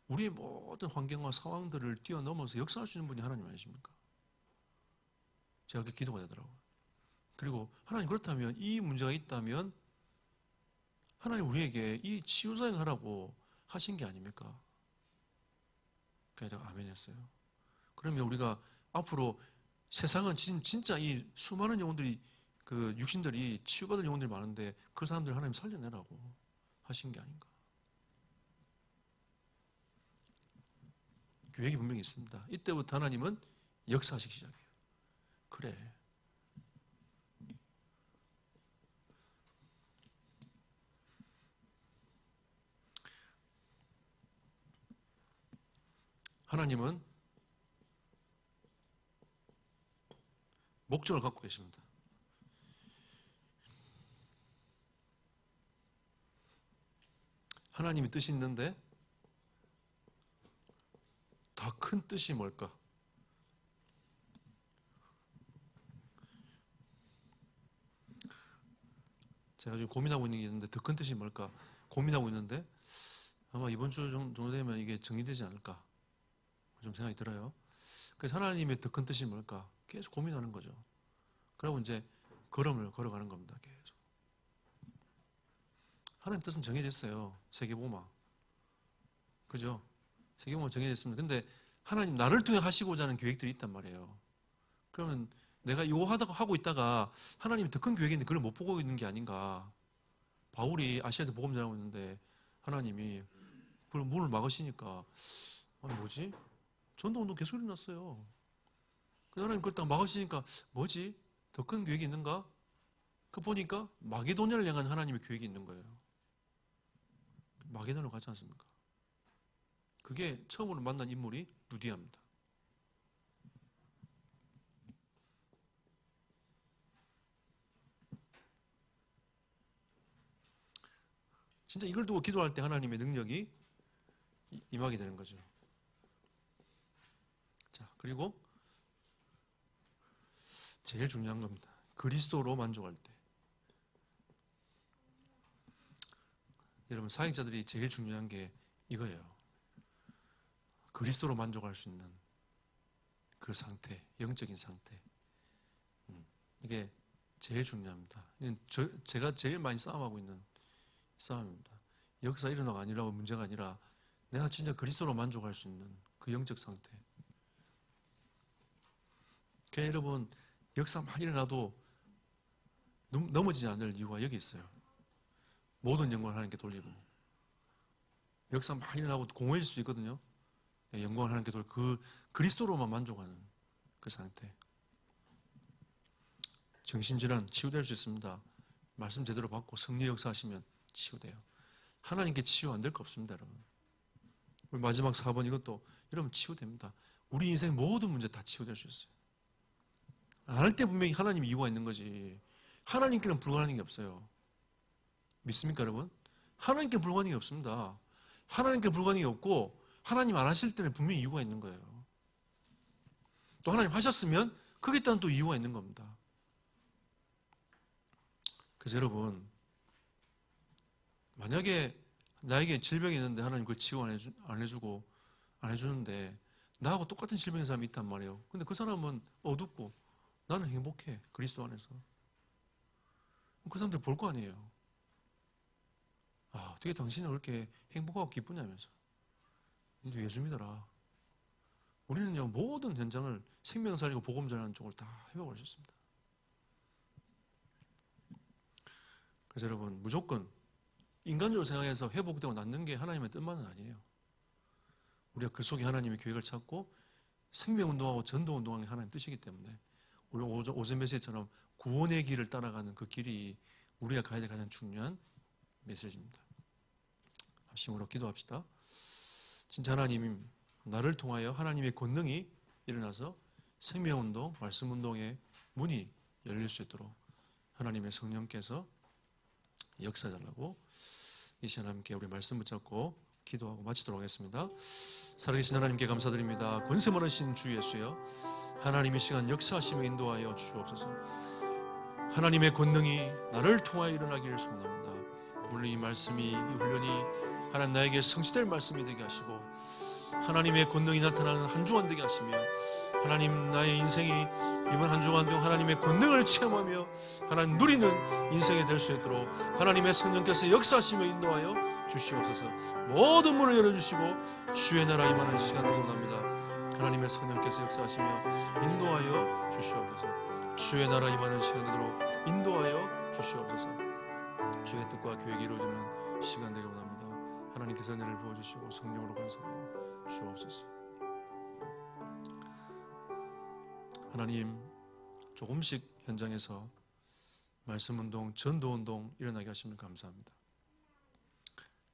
우리의 모든 환경과 상황들을 뛰어넘어서 역사할 수 있는 분이 하나님 아니십니까? 제가 그렇게 기도가 되더라고요. 그리고 하나님, 그렇다면 이 문제가 있다면 하나님 우리에게 이 치유사역 하라고 하신 게 아닙니까? 그래서 제가 아멘 했어요. 그러면 우리가 앞으로 세상은 진짜 이 수많은 영혼들이, 그 육신들이 치유받을 영혼들이 많은데 그 사람들 하나님 살려내라고 하신 게 아닌가. 계획이 분명히 있습니다. 이때부터 하나님은 역사하시기 시작해요. 그래, 하나님은 목적을 갖고 계십니다. 하나님의 뜻이 있는데 더 큰 뜻이 뭘까? 제가 지금 고민하고 있는 게 있는데 더 큰 뜻이 뭘까? 고민하고 있는데 아마 이번 주 정도 되면 이게 정리되지 않을까 좀 생각이 들어요. 그래서 하나님의 더 큰 뜻이 뭘까? 계속 고민하는 거죠. 그리고 이제 걸음을 걸어가는 겁니다. 계속. 하나님 뜻은 정해졌어요. 세계복음화. 그죠? 세계복음화 정해졌습니다. 근데 하나님 나를 통해 하시고자 하는 계획들이 있단 말이에요. 그러면 내가 이거 하고 있다가 하나님이 더 큰 계획이 있는데 그걸 못 보고 있는 게 아닌가. 바울이 아시아에서 복음 전하고 있는데 하나님이 그걸 문을 막으시니까 아니 뭐지? 전도운동 계속 일어났어요. 하나님 그걸 딱 막으시니까 뭐지? 더 큰 계획이 있는가? 그 보니까 마게도냐를 향한 하나님의 계획이 있는 거예요. 마게도냐로 가지 않습니까? 그게 처음으로 만난 인물이 루디아입니다. 진짜 이걸 두고 기도할 때 하나님의 능력이 임하게 되는 거죠. 자, 그리고 제일 중요한 겁니다. 그리스도로 만족할 때. 여러분, 사역자들이 제일 중요한 게 이거예요. 그리스도로 만족할 수 있는 그 상태, 영적인 상태. 이게 제일 중요합니다. 제가 제일 많이 싸움하고 있는 싸움입니다. 역사 일어나가 아니라고 문제가 아니라 내가 진짜 그리스도로 만족할 수 있는 그 영적 상태. 그러니까 여러분, 역사 막 일어나도 넘어지지 않을 이유가 여기 있어요. 모든 영광을 하나님께 돌리고. 역사 막 일어나고 공허해질 수 있거든요. 영광을 하나님께 돌리고 그 그리스도로만 만족하는 그 상태. 정신질환 치유될 수 있습니다. 말씀 제대로 받고 성리 역사하시면 치유돼요. 하나님께 치유 안 될 거 없습니다, 여러분. 우리 마지막 4번 이것도 여러분 치유됩니다. 우리 인생 모든 문제 다 치유될 수 있어요. 안 할 때 분명히 하나님 이유가 있는 거지. 하나님께는 불가능한 게 없어요. 믿습니까, 여러분? 하나님께 불가능한 게 없습니다. 하나님께 불가능한 게 없고 하나님 안 하실 때는 분명히 이유가 있는 거예요. 또 하나님 하셨으면 거기에 따른 또 이유가 있는 겁니다. 그래서 여러분, 만약에 나에게 질병이 있는데 하나님 그걸 치유 안 해주는데 나하고 똑같은 질병인 사람이 있단 말이에요. 근데 그 사람은 어둡고 나는 행복해. 그리스도 안에서. 그 사람들 볼 거 아니에요. 아, 어떻게 당신은 그렇게 행복하고 기쁘냐면서. 이제 예수 믿어라. 우리는요, 모든 현장을 생명 살리고 복음 전하는 쪽을 다 회복할 수 있습니다. 그래서 여러분, 무조건 인간적으로 생각해서 회복되고 낫는 게 하나님의 뜻만은 아니에요. 우리가 그 속에 하나님의 계획을 찾고 생명운동하고 전도운동하는 게 하나님의 뜻이기 때문에 우리 오전 메시지처럼 구원의 길을 따라가는 그 길이 우리가 가야 될 가장 중요한 메시지입니다. 합심으로 기도합시다. 진짜 하나님, 나를 통하여 하나님의 권능이 일어나서 생명운동, 말씀운동의 문이 열릴 수 있도록 하나님의 성령께서 역사해달라고 이 시간 함께 우리 말씀 붙잡고 기도하고 마치도록 하겠습니다. 살아계신 하나님께 감사드립니다. 권세 많으신 주 예수여, 하나님의 시간 역사하시며 인도하여 주옵소서. 하나님의 권능이 나를 통하여 일어나기를 소원합니다. 오늘 이 말씀이, 이 훈련이 하나님 나에게 성취될 말씀이 되게 하시고 하나님의 권능이 나타나는 한 주간 되게 하시며 하나님 나의 인생이 이번 한 주간 동안 하나님의 권능을 체험하며 하나님 누리는 인생이 될 수 있도록 하나님의 성령께서 역사하시며 인도하여 주시옵소서. 모든 문을 열어주시고 주의 나라 임하는 시간 되고 합니다. 하나님의 성령께서 역사하시며 인도하여 주시옵소서. 주의 나라 임하는 시간 되도록 인도하여 주시옵소서. 주의 뜻과 계획이 이루어지는 시간 되고 합니다. 하나님께서 은혜를 부어주시고 성령으로 간섭하여 주옵소서. 하나님, 조금씩 현장에서 말씀운동, 전도운동 일어나게 하시면 감사합니다.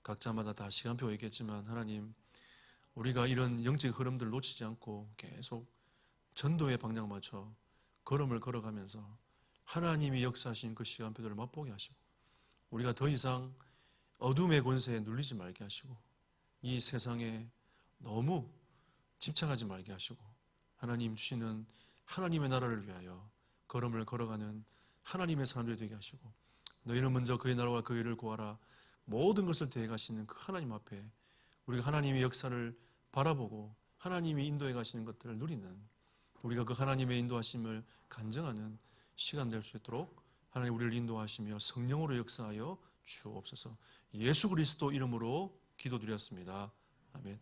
각자마다 다 시간표가 있겠지만 하나님, 우리가 이런 영적 흐름들을 놓치지 않고 계속 전도의 방향 맞춰 걸음을 걸어가면서 하나님이 역사하신 그 시간표들을 맛보게 하시고 우리가 더 이상 어둠의 권세에 눌리지 말게 하시고 이 세상에 너무 집착하지 말게 하시고 하나님 주시는 하나님의 나라를 위하여 걸음을 걸어가는 하나님의 사람들이 되게 하시고 너희는 먼저 그의 나라와 그 일을 구하라 모든 것을 대해 가시는 그 하나님 앞에 우리가 하나님의 역사를 바라보고 하나님이 인도해 가시는 것들을 누리는 우리가 그 하나님의 인도하심을 간증하는 시간 될 수 있도록 하나님 우리를 인도하시며 성령으로 역사하여 주옵소서. 예수 그리스도 이름으로 기도드렸습니다. 아멘.